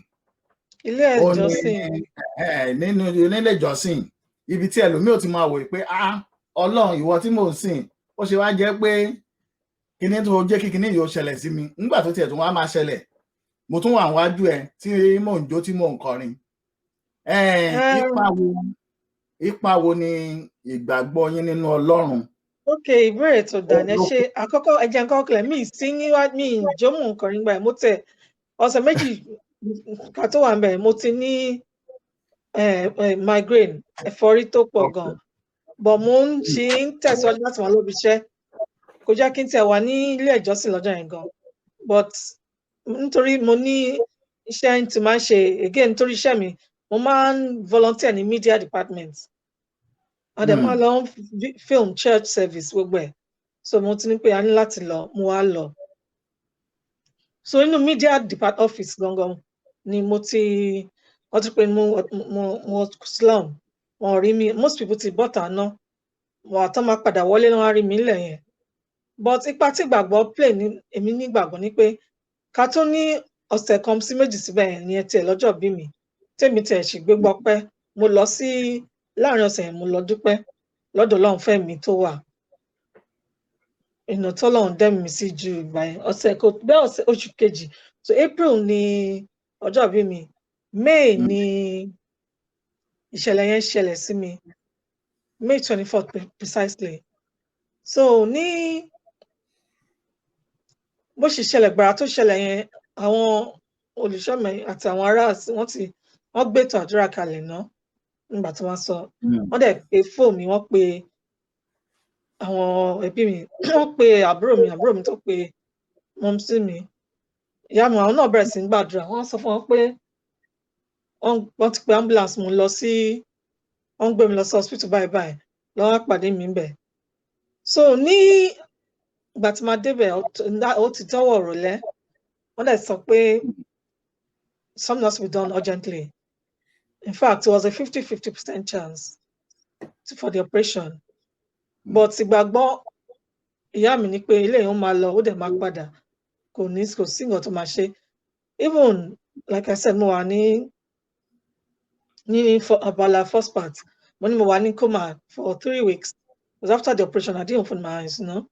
ilé ìjọsìn nínú ilé ìjọsìn ibi tí ẹlòmíì ò ti máa wò pé Ọlọ́run ìwọ tí mò ń sìn ó ṣe wá jẹ́ pé kíní tó jẹ́ kí kíní yóò ṣẹlẹ̀ sí mi nígbà tó tiẹ̀ tún wá máa ṣẹlẹ̀ mo tún wà níwájú ẹ tí mò ń jó tí mò ń kọrin ipa wo ni ìgbàgbọ́ yín nínú Ọlọ́run. Ok, ìbéèrè tó dání ẹ ṣe àkọ́kọ́ ẹjẹ nǹkan ọkùnrin mi sí níwájú mi ìjó mò ń kọrin gbà mo tẹ ọ̀sẹ̀ méjì ká tó wà ń bẹ̀ mo ti ní migraine ẹ̀fọ́rí tó pọ̀ gan bọ̀ mo ń ṣe ń tẹ̀síwájú láti wà lóbi iṣẹ́ kò jẹ́ kí n tẹ̀ wá ní ilé ìjọsìn lọ́jọ́ yẹn gan but nítorí mo ní iṣẹ́ tí máa ń ṣe again nítorí iṣẹ́ mi mo máa ń volunteer ní media department a dẹ̀ máa lọ film church service gbogbo ẹ̀ so mo ti ní pé a ní láti lọ mo wá lọ so inú media department office gangan ni mo ti wọ́n ti pè mo slum wọn rí mi most people ti bọ́tà náà wọn àtọ́ máa padà wọlé náà wá rí mi nílẹ̀ yẹn but ipa tí ìgbàgbọ́ play ní èmi nígbàgbọ́ ni pé ká tó ní ọ̀sẹ̀ kan sí méjì síbẹ̀ yẹn ní ẹtì ẹ̀ lọ́jọ́ bí mi tèmi tẹ̀ ṣì gbé gbọ́pẹ́ mo lọ sí láàrin ọ̀sẹ̀ yẹn mo lọ dúpẹ́ lọ́dọ̀ Ọlọ́run fẹ́ mi tó wà ìnà tọ́lọ́run dẹ́mi mi sí ju ìgbà yẹn ọ̀sẹ̀ kò bẹ́ẹ̀ ọ̀sẹ̀ oṣù kejì so April ní ọjọ́ bí mi May ní ìṣẹ̀lẹ̀ yẹn ṣẹlẹ̀ sí mi May 24th precisely so ní bó ṣe ṣẹlẹ̀ gbàrà tó ṣẹlẹ̀ yẹn àwọn olùṣọ́mi àti àwọn ará wọ́n gbé ètò àdúrà kalẹ̀ náà nígbà tí wọ́n sọ wọ́n dẹ̀ pé fóònù mi wọ́n pe àwọn ẹbí mi wọ́n pe àbúrò mi tó pe mọ́mísí mi ìyá mi àwọn náà bẹ̀rẹ̀ sí ní gbàdúrà wọ́n sọ fún wọn pé wọ́n ti pe ambulance mo lọ sí wọ́n gbé mi lọ sí hospital báyìí lọ́wọ́ pàdé mi bẹ̀ so ní ìgbà tí máa débẹ̀ ó ti tọ́wọ́ ọ̀rọ̀lẹ́ wọ́n dẹ̀ sọ pé something must be done urgently in fact it was a 50-50% chance for the operation but ìgbàgbọ́ ìyá mi ní pé ilé yẹn ó máa lọ ó dẹ̀ máa padà kò sí nǹkan tó máa ṣe even like I said mo wà ní abala first part mo ní mo wà ní coma for 3 weeks because after the operation I didn't open my eyes you know.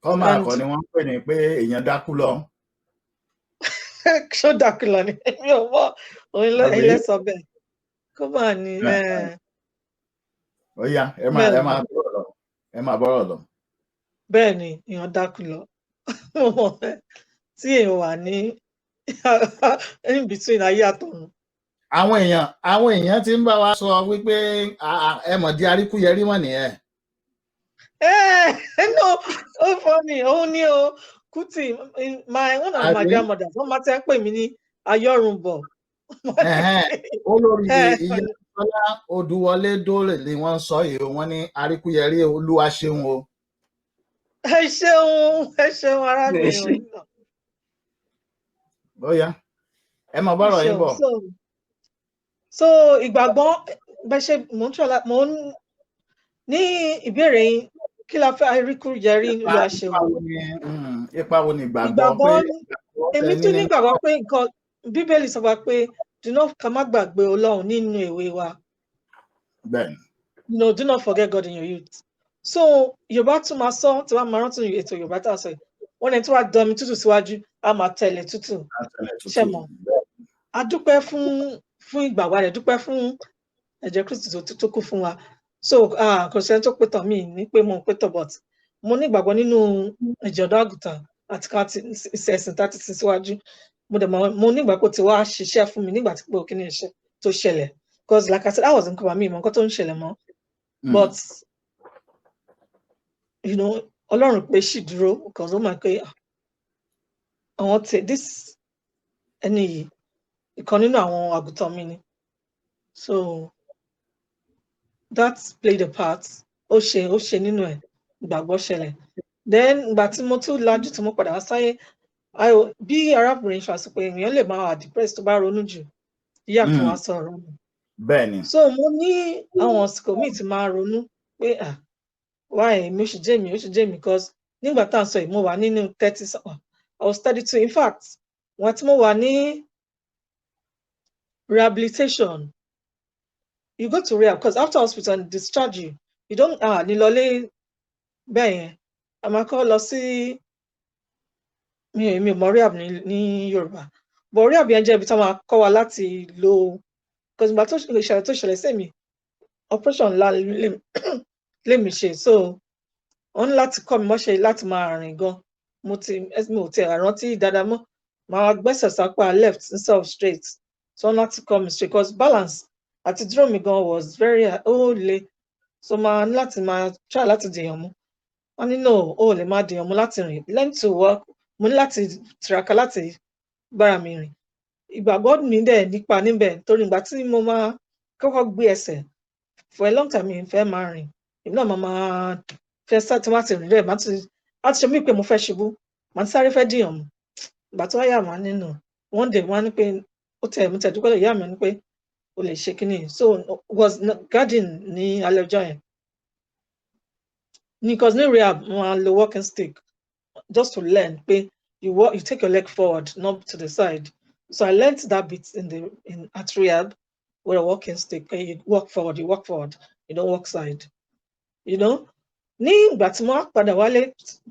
Kọ́mà kọ́ ni wọ́n ń pè ní pé èèyàn dákú lọ. Ṣó dákú lọ ni mi ò mọ̀ òun ilé sọ bẹ́ẹ̀ kọ́mà ni ó yá ẹ máa bọ́rọ̀ lọ. Bẹ́ẹ̀ ni èèyàn dákú lọ tí èèyàn wà ní in between ayé àtọ̀run. àwọn èèyàn ti ń bá wa sọ wípé ẹ mọ̀ di aríkúyẹrí mọ̀ nìyẹn. No, ó funny òun ni o Kuti one of my grandmothers wọ́n máa tẹ́ pè mí ní ayọ́rùnbọ̀. olórí Ìyábọ̀lá Odúwọlé Dórè ni wọ́n sọ yìí wọ́n ní aríkúyẹrí olúwa ṣeun o. ẹ ṣeun arábìnrin náà. ó yá ẹ máa bọ́rọ̀ yín bọ̀. So ìgbàgbọ́ bẹ ṣe mò ń ní ìbéèrè yín kí la fẹ́ aríkúyẹrí olúwa ṣeun. Ipa wo ni ìgbàgbọ́ pé èmi tún nígbàgbọ́ pé nǹkan Bíbélì sọ wá pé ká má gbàgbé Ọlọ́run nínú èwe wa. Bẹ́ẹ̀ni. Do not forget God in your youth. So Yorùbá tún máa sọ tí wàá máa rántí ètò Yorùbá tá a sọ yìí wọ́n ní tí wàá dán mi tútù síwájú á máa tẹ̀lé tútù. Ṣé mọ̀? A dúpẹ́ fún ìgbà wa rẹ̀ dúpẹ́ fún ẹ̀jẹ̀ Kristi tó kú fún wa. So kò sẹ́ni tó pé tán mí ní pé mo pé tán but mo ní ìgbàgbọ́ nínú ẹ̀jẹ̀ ọ̀dọ́ àgùntàn àti ká ti ẹ̀sìn tá ti sin síwájú. Mo ní ìgbàgbọ́ tí wàá ṣiṣẹ́ fún mi nígbà tí pé òkè ní iṣẹ́ tó ṣẹlẹ̀ because like I said I wasn't cover me ìmọ̀ nǹkan tó ń ṣẹlẹ̀ mọ́ but Ọlọ́run pé ṣì dúró because ó máa pé àwọn this ẹni yìí ìkan nínú àwọn àgùntàn mi ni so that played a part ó ṣe nínú ẹ̀ ìgbàgbọ́ ṣẹlẹ̀ then ìgbà tí mo tún lajú tí mo padà wá sáyé bí arábìnrin ṣàṣù pé èèyàn lè máa wà depressed tó bá ronú jù yíyà fún wa sọ̀rọ̀ mi bẹ́ẹ̀ni so mo ní àwọn àsìkò míì tí máa ronú pé why èmi ó ṣe jẹ́ mi because nígbà tá à ń sọ yìí mo wà nínú 30s I was 32 in fact wọn tí mo wà ní rehabilitation you go to rehab because after hospital and discharge you don't ní lọlé bẹ́ẹ̀ yẹn a máa kọ́ lọ sí mi ò mọ rehab ní Yorùbá but rehab yẹn jẹ́ ibi tí wọ́n máa kọ́ wa láti lo because ìgbà tó ṣẹlẹ̀ sí mi operation ńlá lè mi ṣe so wọ́n ní láti kọ́ mi mọ́ṣẹ́ láti máa rìn gan mo ò tiẹ̀ rántí dáadáa mọ́ máa gbẹ́sẹ̀ sápá left instead of straight so wọ́n láti kọ́ mi straight because balance àti dúró mi gan was very le so máa ní láti máa try láti dèèyàn mú wọ́n ní no ó lè máa dèèyàn mú láti rìn learn to walk mo ní láti tiraka láti bára mi rìn ìgbàgbọ́ mi dẹ̀ nípa níbẹ̀ torí ìgbà tí mo máa kọ́kọ́ gbé ẹsẹ̀ for a long time mi fẹ́ máa rìn èmi náà máa fẹ́ sá tí wọ́n ti rìn rẹ̀ má ti ṣe mí pé mo fẹ́ ṣubú má ti sáré fẹ́ dìyàn mú ìgbà tó wáyà wá nínú one day wọ́n ní pé ó tẹ̀ mú tẹ̀ dúpẹ́ lọ ìyá mi ní pé o lè ṣe kíní so was garden ní alẹ́ ọjọ́ yẹn because ní rehab wọ́n lo walking stick just to learn pé you take your leg forward not to the side so I learned that bit at rehab with a walking stick you walk forward you don't walk side ní ìgbà tí mo padà wálé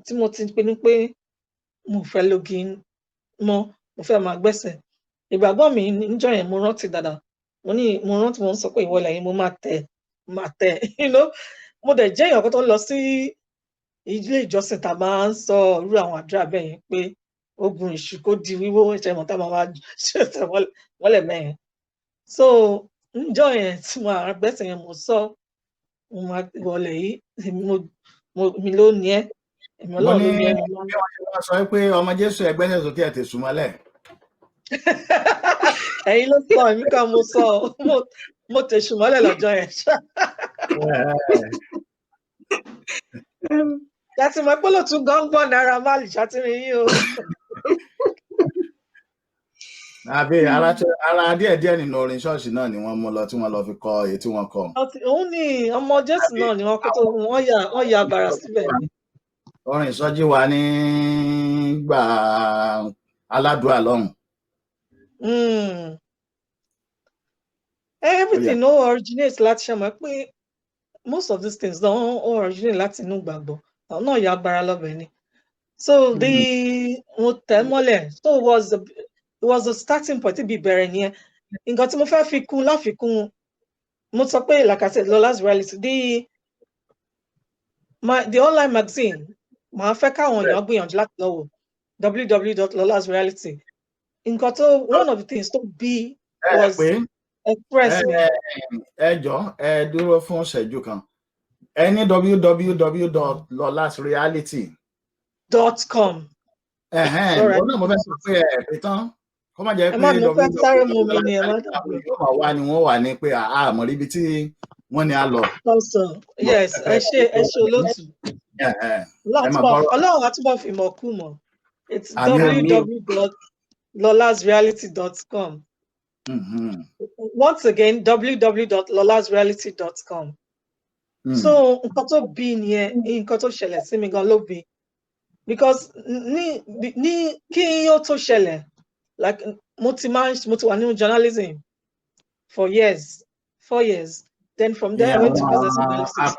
tí mo ti pinnu pé mo fẹ́ lógi mọ́ mo fẹ́ máa gbẹ́sẹ̀ ìgbàgbọ́ mi níjọ́ yẹn mo rántí dáadáa mo ń sọ pé ìwọ lẹ́yìn mo máa tẹ̀ mo dẹ̀ jẹ́ èèyàn kan tó ń lọ sí ilé ìjọsìn tá a máa ń sọ irú àwọn àdúrà bẹ́ẹ̀ yẹn pé ogun èṣù kó di wíwó ẹ̀ṣẹ̀ mọ̀ tá a máa ṣe ẹ̀ṣẹ̀ wọlé mẹ́yẹn so níjọ́ yẹn tí mo àgbẹ̀sẹ̀ yẹn mo sọ mo máa wọlé yìí mi ló ní ẹ èmi Ọlọ́run ló ní ẹ mi lọ́nà. bí wọ́n ṣe wá sọ pé ọmọ Jésù ẹgbẹ́sẹ̀ sókè ẹ̀ tẹ̀ súnmọ́lẹ̀. ẹ̀yin ló sọ èmi kan mo sọ mo tẹ̀ súnmọ́lẹ̀ lọ́jọ́ yẹn. láti mọ̀ pé lóòtú gángan náírà má lè ṣàtìrìn yín o. àbí ara díẹ̀ nínú orin ṣọ́ọ̀ṣì náà ni wọ́n mú lọ tí wọ́n lọ fi kọ èyí tí wọ́n kọ. òun ni ọmọ Jésù náà ni wọ́n kó tó wọ́n ya bàrà síbẹ̀ ni. orin ìsọjí wa nígbà aládùúrà lọ́hùn. everything no originates láti ṣe mọ̀ pé most of these things don originate láti inú ìgbàgbọ́ àwọn náà ya bàrà lọ́bẹ̀ ni. so mo tẹ̀ mọ́lẹ̀ so it was the starting point ibi ìbẹ̀rẹ̀ nìyẹn nǹkan tí mo fẹ́ fi kún láfikún mo sọ pé, like I said, Lolasreality, the online magazine, màá fẹ́ káwọn èèyàn gbìyànjú láti lọ wò www.lolasreality. Nǹkan tó, one of the things tó bí was express me. Ẹ jọ̀ọ́, ẹ dúró fún ìṣẹ́jú kan. Any www.lolasreality.com. Sorry. Wọ́n náà mo fẹ́ sọ pé ẹ̀ tán. Kó má jẹ́ pé yóò máa wá ni wọ́n wà ní pé àmọ́ níbi tí wọ́n ní a lọ. Yes, ẹ ṣe olóòtú. Ọlọ́run àtúbọ̀ fi mọ̀ kú mọ̀. It's www.lolasreality.com. Once again, www.lolasreality.com. So nǹkan tó bí nìyẹn, nǹkan tó ṣẹlẹ̀ sí mi gan ló bí. Because ní kí ó tó ṣẹlẹ̀, like mo ti wà nínú journalism for 4 years. Then from there I went to business analysis.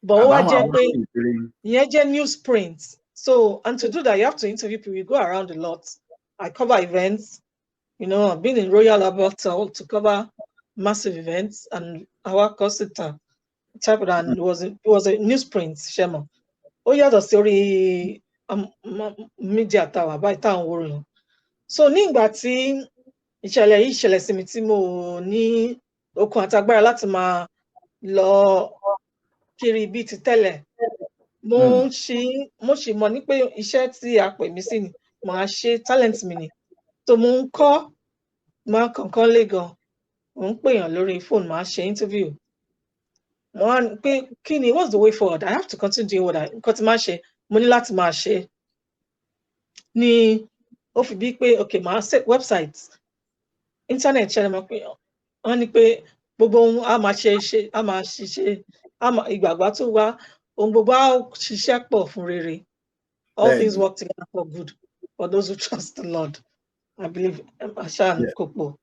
But ó wá jẹ́ pé ìyẹn jẹ́ newsprint. So, and to do that, you have to interview people. You go around a lot. I cover events. You know, I've been in Royal Albert to cover massive events, and our consultant type of that, and it was a newsprint, Shema. Oh yeah, the story media tower by town worrying. So nígbà tí ìṣẹ̀lẹ̀ yìí ṣẹlẹ̀ sí mi tí mo ní okun àtagbára láti máa lọ kiri bíi ti tẹ́lẹ̀. Mo ṣì mọ̀ ní pé iṣẹ́ tí a pè mí sí ni màá ṣe talent mi ni. So mo ń kọ́ máa kankan lé gan. Mo ń pèèyàn lórí phone, màá ṣe interview. Mo wá ní pé kí ni, what's the way forward? I have to continue doing what nǹkan tí màá ṣe, mo ní láti máa ṣe. Ni ó fi bí pé okay, màá set website, internet ṣẹlẹ̀ mọ́ pé wọ́n ní pé gbogbo ohun a máa ṣiṣẹ́, ìgbàgbọ́ tó wá, ohun gbogbo á ṣiṣẹ́ pọ̀ fún rere. All things work together for good for those who trust the Lord. I believe Ashan Kopo.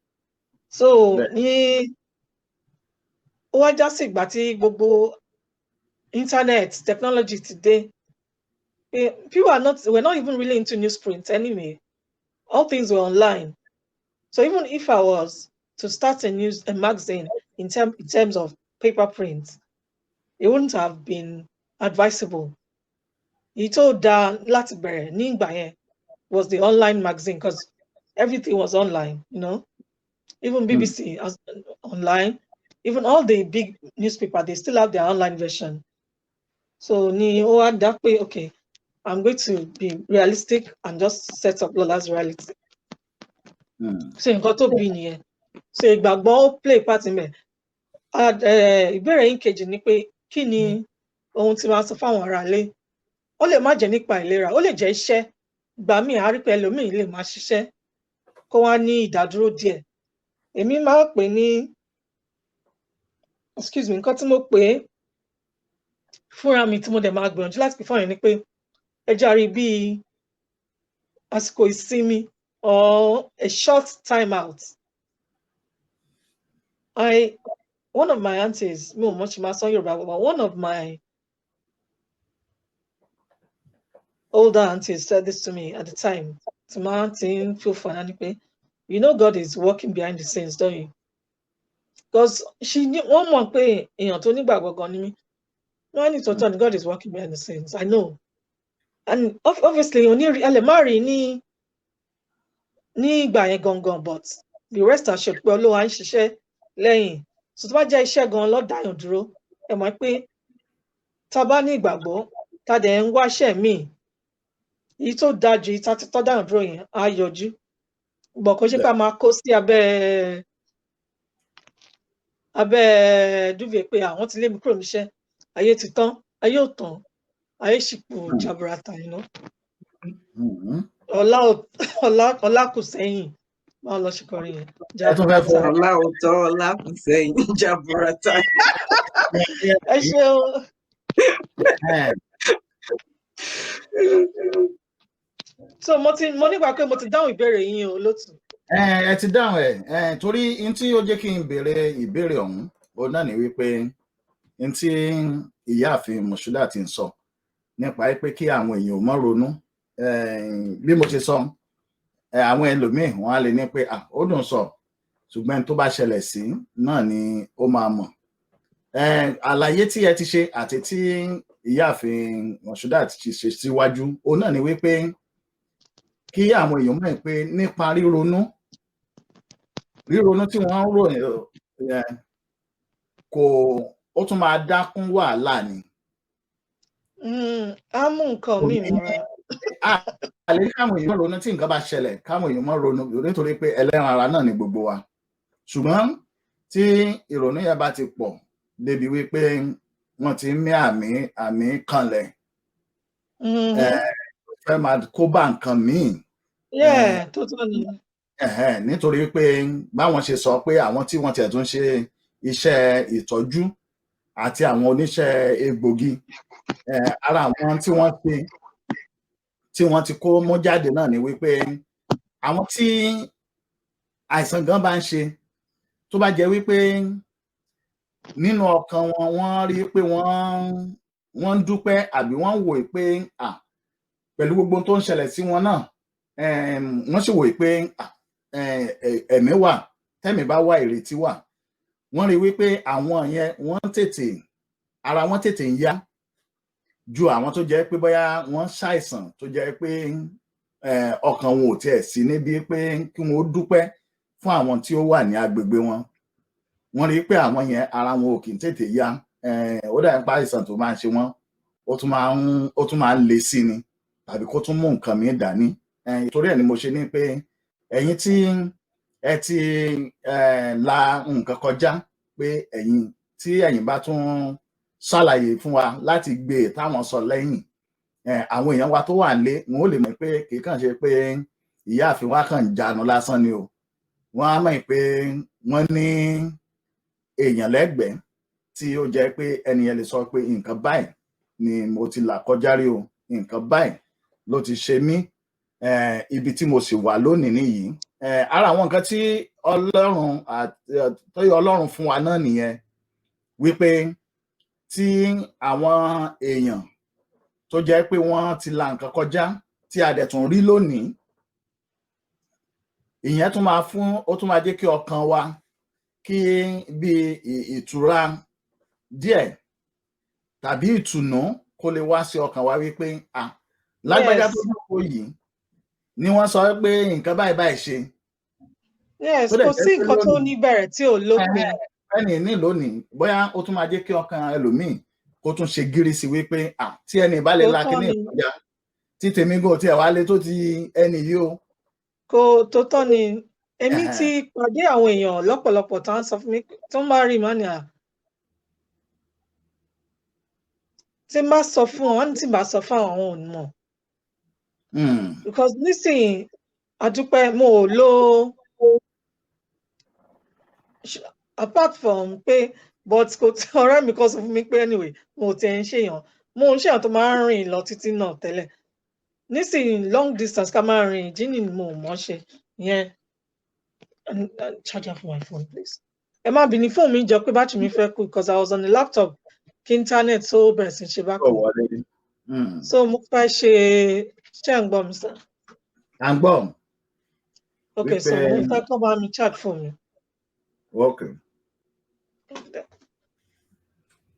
So ní ó wá já sí ìgbà tí gbogbo internet technology today, people we're not even really into newsprint anyway. All things were online. So even if I was to start a magazine in terms of paper print, it wouldn't have been advisable. It told láti bẹ̀rẹ̀ ní ìgbà yẹn was the online magazine, because everything was online, you know. Even BBC online, even all the big newspaper, they still have their online version. So ni ó wá dá pé okay, I'm going to be realistic and just set up Lolasreality. So nǹkan tó bí nìyẹn. So ìgbàgbọ́ ó play part in me. Ìbéèrè yín kejì ni pé kí ni ohun tí wọ́n sọ fáwọn aráalé? Ó lè má jẹ́ nípa ìlera, ó lè jẹ́ iṣẹ́. Ìgbà míì a rí pé ẹlòmíì lè máa ṣiṣẹ́ kó wá ní ìdádúró díẹ̀. Èmi máa pè ní, excuse me, nǹkan tí mo pè fúnra mi tí mo dẹ̀ máa gbìyànjú láti pè fún àwọn ni pé ẹ járe bí àsìkò ìsinmi or a short time out. One of my aunties, mo mọ̀ ṣe máa sọ Yorùbá, but one of my older aunties said this to me at the time. To my auntie, feel fun, you know God is working behind the scenes, don't you? Because she knew one more pé èèyàn tó nígbàgbọ́ gan ni mí. No, need to turn, God is working behind the scenes. I know. And obviously, you need a marry ní ìgbà yẹn gangan, but the rest assured pé Olúwa ń ṣiṣẹ́ lẹ́yìn. So tó bá jẹ́ iṣẹ́ gan ló dá yàn dúró, ẹ mọ̀ pé tá bá ní ìgbàgbọ́, tá dẹ̀ ń wáṣẹ́ míì, èyí tó dájú, èyí tá ti tọ́ dá yàn dúró yẹn á yọjú. But kò ṣe pé a máa kó sí abẹ́ dúvé pé àwọn ti lé mi kúrò níṣẹ́, ayé ti tán, ayé ò tán, ayé sì kù jaburata, you know. Ọlá kù sẹ́yìn, máa lọ ṣèkọrin yẹn. Jaburata. Ọlá ò tán, ọlá kù sẹ́yìn, jaburata. Ẹ ṣeun. So mo nígbà pé mo ti dáhùn ìbéèrè yín o lótú. Ẹ ti dáhùn ẹ torí n tí ó jẹ́ kí n béèrè ìbéèrè ọ̀hún ó náà ní wípé n tí ìyáàfin Moshood ti ń sọ nípa pé kí àwọn èèyàn má ronú, bí mo ti sọ, àwọn ẹlòmíì wọn á lè ní pé ó dùn sọ, ṣùgbọ́n tó bá ṣẹlẹ̀ sí náà ni ó máa mọ̀. Àlàyé tí ẹ ti ṣe àti tí ìyáàfin Moshood ti ṣe síwájú òun náà ni wípé kí àwọn èèyàn mọ̀ pé nípa ríronú tí wọ́n ń rò kò ó tún máa dákún wàhálà ni. Á mú nǹkan míì mọ́ra. Àlè káwọn èèyàn ronú tí nǹkan bá ṣẹlẹ̀ káwọn èèyàn mọ́ ronú nítorí pé ẹlẹ́ran ara náà ni gbogbo wa. Ṣùgbọ́n tí ìrònú yẹn bá ti pọ̀ débi wípé wọ́n ti ń mí àmì kanlẹ̀ fẹ́ máa kó bá nǹkan míì. Tó tọ́ ni. Nítorí pé báwọn ṣe sọ pé àwọn tí wọ́n tiẹ̀ tún ṣe iṣẹ́ ìtọ́jú àti àwọn oníṣẹ́ egbògi ara àwọn tí wọ́n ṣe tí wọ́n ti kó mú jáde náà ni wípé àwọn tí àìsàn gan bá ń ṣe tó bá jẹ́ wípé nínú ọkàn wọn wọ́n rí pé wọ́n ń dúpẹ́ àbí wọ́n wò pé pẹ̀lú gbogbo tó ń ṣẹlẹ̀ sí wọn náà wọ́n sì wò pé ẹ̀mí wà, tẹ́mi bá wà ìrètí wà. Wọ́n rí wípé àwọn yẹn ara wọn tètè ń yá ju àwọn tó jẹ́ pé bóyá wọ́n ṣàìsàn tó jẹ́ pé ọkàn wọn ò tiẹ̀ sí níbi pé kí wọ́n dúpẹ́ fún àwọn tí ó wà ní agbègbè wọn. Wọ́n rí pé àwọn yẹn ara wọn ò kì í tètè yá. Ó dà nípa àìsàn tó máa ń ṣe wọ́n ó tún máa ń le sí ni tàbí kó tún mú nǹkan mi dání. Torí ẹ̀ ni mo ṣe ní pé ẹ̀yin tí ẹ ti la nǹkan kọjá pé tí ẹ̀yin bá tún ṣàlàyé fún wa láti gbé táwọn sọ lẹ́yìn àwọn èèyàn wa tó wà nílé wọn ò lè mọ̀ pé kì í kàn ṣe pé ìyáàfin wa kàn ń jánu lásán ni o. Wọ́n á mọ̀ pé wọ́n ní èèyàn lẹ́gbẹ̀ẹ́ tí ó jẹ́ pé ẹni yẹn lè sọ pé nǹkan báyìí ni mo ti là kọjá rí o, nǹkan báyìí ló ti ṣe mí, ibi tí mo sì wà lónìí nìyí. Ara àwọn nǹkan tí Ọlọ́run fún wa náà nìyẹn wípé tí àwọn èèyàn tó jẹ́ pé wọ́n ti la nǹkan kọjá tí a dẹ̀ tún rí lónìí, ìyẹn tún máa jẹ́ kí ọkàn wa kí bí ìtura díẹ̀ tàbí ìtùnú kó lè wá sí ọkàn wa wípé lágbájá tó dúró yìí ni wọ́n sọ pé nǹkan báyìí ṣe. Kò sí nǹkan tó ní bẹ̀rẹ̀ tí ò lópin. Ẹni ní lónìí bóyá ó tún máa jẹ́ kí ọkàn ẹlòmíì kó tún ṣe gírí sí wípé tí ẹni bá lè la kíní ìkọjá tí tèmi gò tí ẹ̀ wá lé tó ti ẹni yìí o. Kò tó tọ́ ni. Èmi ti pàdé àwọn èèyàn lọ́pọ̀lọpọ̀ tó ń sọ fún mi tó ń bá rí mọ́ni tí n bá sọ fún wọn tí n bá sọ fún àwọn ò mọ̀. Because nísìnyí àdúpẹ́ mo ò lo apart from pé but kò tí ọ̀rẹ́ mi kan sọ fún mi pé anyway mo ti ń ṣèyàn tó máa ń rìn lọ títí náà tẹ́lẹ̀. Nísìnyí long distance ká máa rìn jíní ni mo mọ̀ ṣe yẹn. Charger for my phone please. Ẹ má bínú fóònù mi jọ pé bátìrì mi fẹ́ kú because I was on the laptop kí internet tó bẹ̀rẹ̀ sí ṣe bákan. So mo fẹ́ ṣe ń gbọ́ mi sir. À ń gbọ́. Okay, so mo fẹ́ kọ́ bá mi charge phone mi. Okay.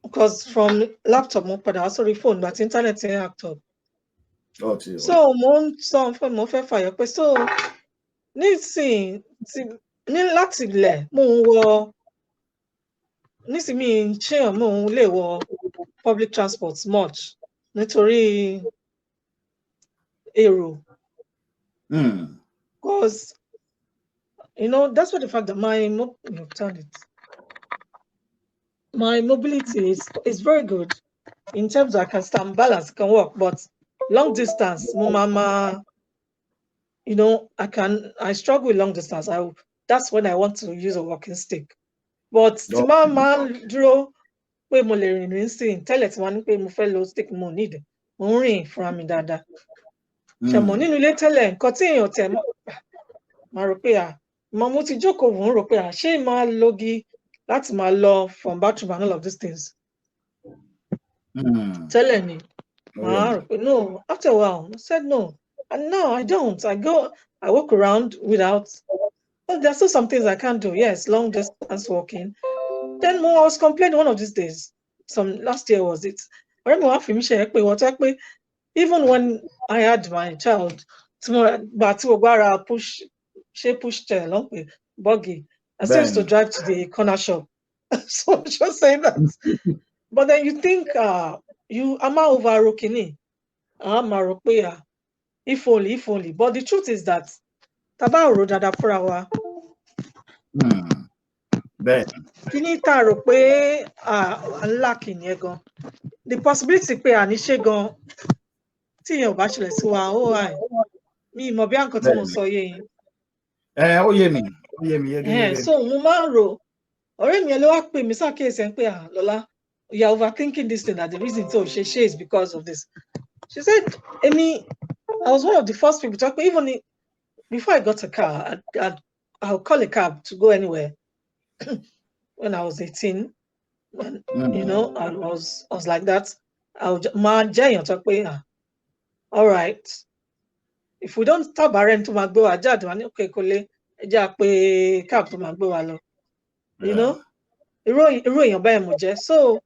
Because from laptop mo padà wá sórí phone but internet ń act up. So mo fẹ́ fàyọ pé so ní láti ilẹ̀ mo ń wọ nísìnyí ṣéyàn mo ń lè wọ public transport much nítorí èrò. Because that's what the fact that my mobility is very good in terms of I can stand balance, can walk, but long distance, I struggle with long distance. That's when I want to use a walking stick. But tí máa dúró pé mo lè rìn ní sìn tẹ́lẹ̀ tí wọ́n ní pé mo fẹ́ lo stick mo need mo ń rìn fúnra mi dáadáa. Ṣẹ̀mọ̀ nínú ilé tẹ́lẹ̀ nǹkan tí èèyàn tẹ̀ máa rò pé mo ti jókòó wò ń rò pé ṣé máa lógi láti máa lọ from bathroom and all of these things. Tẹ́lẹ̀ ni màá rò pé no, after a while I said no, and now I don't. I walk around without Well, there's still some things I can't do. Yes, long distance walking. Then I was complaining one of these days. Last year was it? Even when I had my child, push chair, buggy. I still used to drive to the corner shop. So I'm just saying that. But then you think, I'm over Rokini. If only. But the truth is that Taba Rodada for our Kini ta rò pé unlucky ni gan. The possibility pé àníṣe gan tí èèyàn bá ṣẹlẹ̀ sí wa ó wà mi mọ̀ bí nǹkan tí mo sọ yé yín. Ó yé mi yégéyégé. So mo máa ń rò ọ̀rẹ́ mi ló wá pè mí ṣàkíyèsí ẹ̀ pé Lọ́lá, you are overthinking this thing, that the reason tó ṣe is because of this. She said, I was one of the first people to talk, even before I got a car, I'll call a cab to go anywhere. When I was 18, when, I was like that. I would talk, all right. If we don't stop rent to my go, okay, cab to my go. So,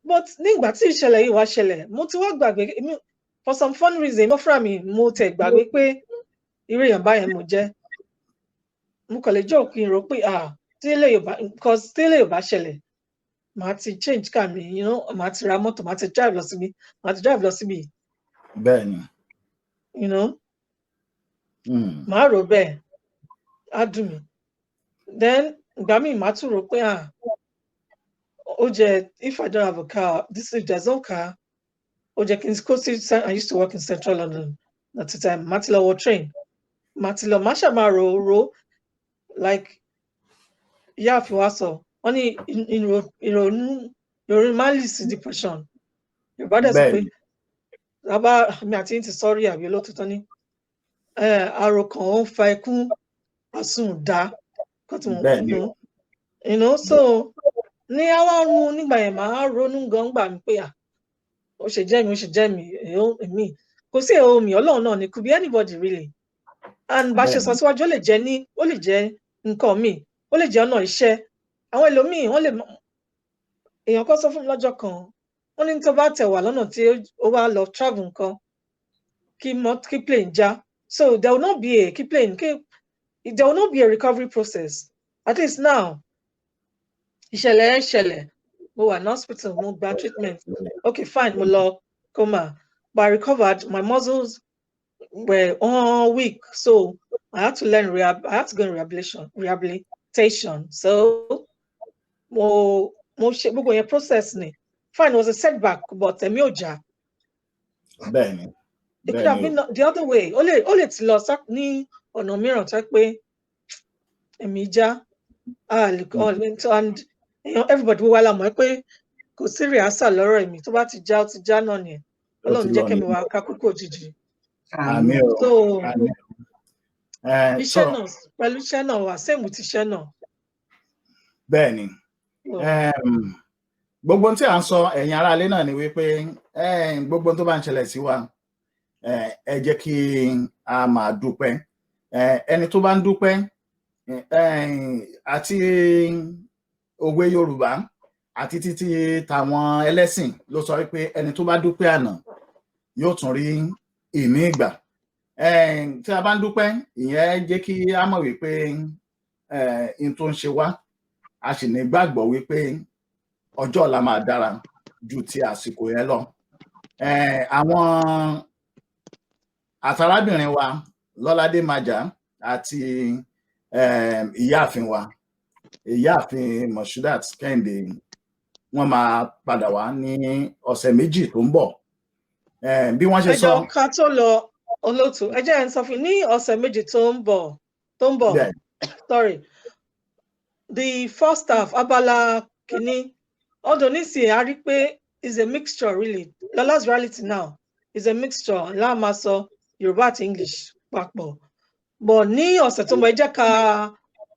but nígbà tí ìṣẹ̀lẹ̀ yìí wá ṣẹlẹ̀, mo ti wá gbàgbé, for some fun reason, mo fúnra mi mo tẹ̀ gbàgbé pé irú èèyàn báyẹn mo jẹ́. Mo kàn lè joke kí n rò pé because tí eléyìí ò bá ṣẹlẹ̀, màá ti change car mi, màá ti ra mọ́tò, màá ti drive lọ síbi. Bẹ́ẹ̀ni. Màá rò bẹ́ẹ̀, á dùn mí. Then ìgbà míì màá tún rò pé if I don't have a car, if there's no car, I used to work in Central London at the time. Matilo train. Mashamaro, like, if you also only in your malice depression. Your brother's about me, I think sorry, I will to Tony. Arokon Faikun Asun da. So ní àwa run nígbà yẹn máa ronú gan gbà mí pé ó ṣe jẹ́ mi èmi kò sí mi Ọlọ́run náà ni, could be anybody really. And bá ṣe sọ síwájú ó lè jẹ́ nǹkan mi, ó lè jẹ́ ọ̀nà iṣẹ́. Àwọn ẹlòmíì wọ́n lè èèyàn kan sọ fún mi lọ́jọ́ kan, wọ́n ní tó bá tẹ̀ wà lọ́nà tí ó wá lọ travel nǹkan kí plane já. So there will not be a recovery process. At least now, ìṣẹ̀lẹ̀ mo wà ní hospital, mo gba treatment. Okay, fine, mo lọ coma, but I recovered. My muscles were all weak, so I had to learn I had to go in rehabilitation. So mo ṣe gbogbo yẹn process ni. Fine, it was a setback, but èmi ò jà. It could have been the other way. Ó lè ti lọ ní ọ̀nà mìíràn tó pé èmi já. And everybody wà lámọ̀ pé kò sí rehearsal lọ́rọ̀ èmi, tó bá ti já náà ni. Ọlọ́run jẹ́ kẹ́mi wá kákúkú òjijì. Àmín o. So iṣẹ́ náà pẹ̀lú iṣẹ́ náà wà sẹ́mu ti iṣẹ́ náà. Bẹ́ẹ̀ni. Gbogbo tí à ń sọ ẹ̀yin ará ilé náà ni wípé gbogbo tó bá ń ṣẹlẹ̀ sí wa ẹ jẹ́ kí a máa dúpẹ́. Ẹni tó bá ń dúpẹ́ àti òwe Yorùbá àti títí tàwọn ẹlẹ́sìn ló sọ wípé ẹni tó bá dúpẹ́ àná yóò tún rí ìmí ìgbà. Tí a bá ń dúpẹ́, ìyẹn jẹ́ kí a mọ̀ wípé in tó ń ṣe wá, a sì ní gbàgbọ́ wípé ọjọ́ ọ̀la máa dára ju ti àsìkò yẹn lọ. Àwọn àtàrábìnrin wa Lọ́ládé Májà àti ìyáàfin wa ìyáàfin Moshudat Kẹ́hìndé, wọ́n máa padà wá ní ọ̀sẹ̀ méjì tó ń bọ̀. Bí wọ́n ṣe sọ. Ẹjọ́ ká tó lọ olóòtú, ẹ jẹ́ n sọ fún ní ọ̀sẹ̀ méjì tó ń bọ̀. Sorry, the first half abala kìíní ọdún nísìnyí a rí pé is a mixture really. Lolasreality now is a mixture láàmà sọ Yorùbá àti English papọ̀. But ní ọ̀sẹ̀ tó ń bọ̀ ẹ jẹ́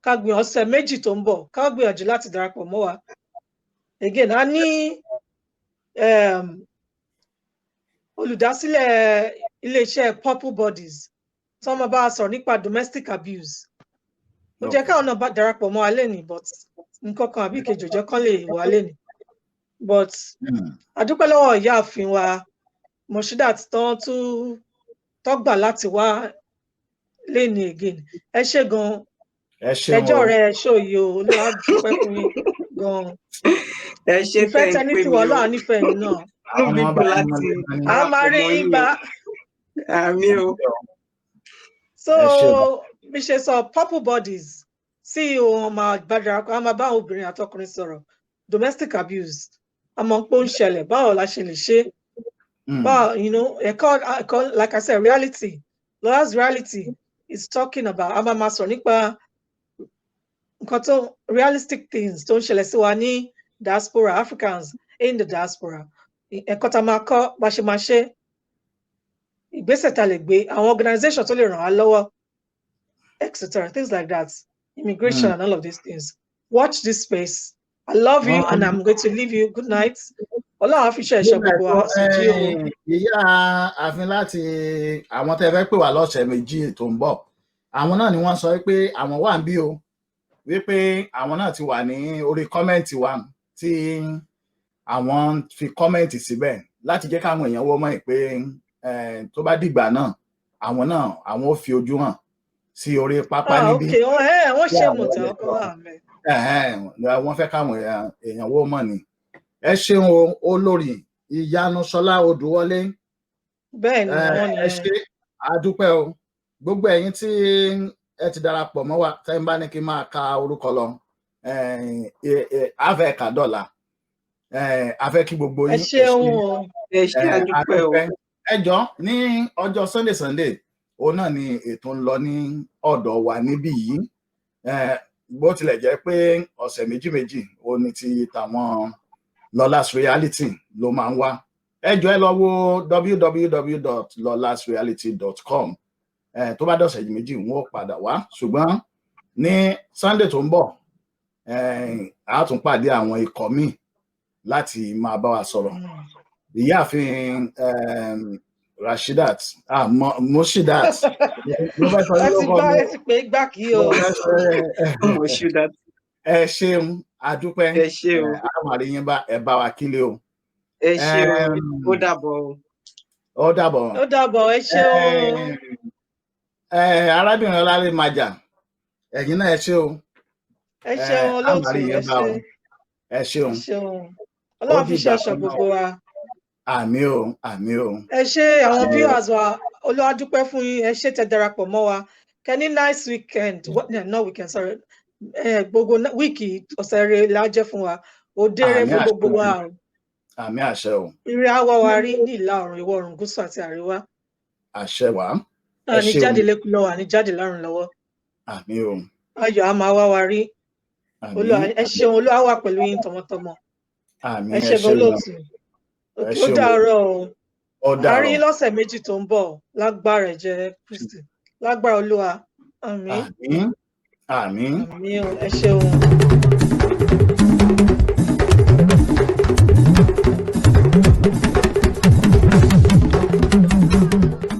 ká gbìn ọ̀sẹ̀ méjì tó ń bọ̀ ká gbìyànjú láti darapọ̀ mọ́ wa. Again, a ní olùdásílẹ̀ iléeṣẹ́ Purple Bodies tí wọ́n máa bá a sọ̀rọ̀ nípa domestic abuse. ó jẹ́ káwọn náà bá darapọ̀ mọ́ wa lẹ́nìí but nǹkan kan àbí ìkejì ò jẹ́ kán lè wà lẹ́nìí but adúpẹ́ lọ́wọ́ ìyáàfin wa Moshidat tó gbà láti wá lẹ́nìí again ẹ ṣé gan ẹjọ́ rẹ ṣó yìí o Olúwa dúpẹ́ fún yín gan ẹ ṣé ìfẹ́ tẹ ní tiwọn Ọlọ́run nífẹ̀ẹ́ yín náà inú mi dùn láti a máa rí yín bá àmín o. So bí ṣe sọ Purple Bodies CEO ọmọ àgbàdàkọ a máa bá obìnrin àtọkùnrin sọ̀rọ̀ domestic abuse àmọ́ pé ó ń ṣẹlẹ̀ báwo la ṣe lè ṣe báwo ẹ̀kọ́ like I said reality Lolasreality is talking about a máa sọ̀rọ̀ nípa nǹkan tó realistic things tó ń ṣẹlẹ̀ sí wa ní diaspora Africans in the diaspora ẹ̀kọ́ tá a máa kọ́ bá ṣe máa ṣe ìgbésẹ̀ tá a lè gbé àwọn organization tó lè ràn wá lọ́wọ́ etc things like that immigration and all of these things watch this space I love you and I'm going to leave you good night Ọlọ́run á fi ṣe ẹ̀ṣọ́ gbogbo wa sí o. Ìyá àfin láti àwọn tẹ́ fẹ́ pè wá lọ́sẹ̀ méjì tó ń bọ̀ àwọn náà ni wọ́n sọ pé àwọn wà ń bí o wípé àwọn náà ti wà ní orí kọ́mẹ́ǹtì wa tí àwọn fi kọ́mẹ́ǹtì síbẹ̀ láti jẹ́ káwọn èèyàn wọ́n mọ̀ pé tó bá dìgbà náà àwọn ó fi ojú hàn sí orí pápá níbí. wọ́n ṣe mọ̀tà ọkọ̀ wà mẹ́. wọ́n fẹ́ káwọn èèyàn wọ́n mọ̀ ni. Ẹ ṣeun olórí Ìyanu Ṣọlá Odùwọlé. Bẹ́ẹ̀ ni wọ́n ní. Ẹ ṣe àdúpẹ́ o gbogbo ẹ̀yin tí ẹ ti darapọ̀ mọ́ wa tẹ́ ń bá ní kí n máa ka orúkọ lọ àfẹ́ ẹ̀ka dọ́là àfẹ́ kí gbogbo yín. Ẹ ṣeun o. Ẹ ṣe àdúpẹ́ o. Ẹ jọ̀ọ́ ní ọjọ́ Sunday òun náà ni ètò ń lọ ní ọ̀dọ̀ wa níbí yìí bó tilẹ̀ jẹ́ pé ọ̀sẹ̀ méjì òun ni ti tàwọn Lolasreality ló máa ń wá. Ẹ jọ̀ọ́ ẹ lọ wo www.lolasreality.com tó bá dọ̀sẹ̀ méjì wọn ó padà wá ṣùgbọ́n ní Sunday tó ń bọ̀ a tún pàdé àwọn ikọ̀ míì láti máa bá wa sọ̀rọ̀. Ìyáàfin Rashidat Moshidat ló fẹ́ sọ lórúkọ mi. Ẹ ti pé gbà kí o. Moshidat. Ẹ ṣeun àdúpẹ́. Ẹ ṣé o. Àwọn àríyìn ẹ bá wa kílé o. Ẹ ṣé o. Ó dàbọ̀ o. Ó dàbọ̀. Ó dàbọ̀ ẹ ṣé o. Arábìnrin Ọlálé Májà ẹ̀yin náà ẹ ṣé o. Ẹ ṣeun olóòtú ẹ ṣeun. Ọlọ́run fi ṣe ẹ̀ṣọ́ gbogbo wa. Àmín o, àmín o. Ẹ ṣé àwọn viewers wa Olúwa dúpẹ́ fún yín ẹ ṣé tẹ́ darapọ̀ mọ́ wa kẹ́ni nice weekend not weekend sorry gbogbo wíìkì ọ̀sẹ̀ rẹ̀ la jẹ́ fún wa òdèrè fún gbogbo wa. Àmín àṣẹ o. Ire á wá wa rí ní ìlà oòrùn ìwọ̀ oòrùn gúúsù àti àríwá. Àṣẹ wá. Àní jáde lẹ́kùn lọ́wọ́ àní jáde lárùn lọ́wọ́. Àmín o. Ayọ̀ á máa wá wa rí. Olúwa ẹ ṣeun Olúwa wà pẹ̀lú yín tọmọtọmọ. Àmín ẹ ṣe gan lóòtú. Ó dàárọ̀ o. Ó dàárọ̀. A rí lọ́sẹ̀ méjì tó ń bọ̀ lágbára ẹ̀jẹ̀ Kristi lágbára Olúwa. Àmín. Àmín. Àmín. Àmín o ẹ ṣeun.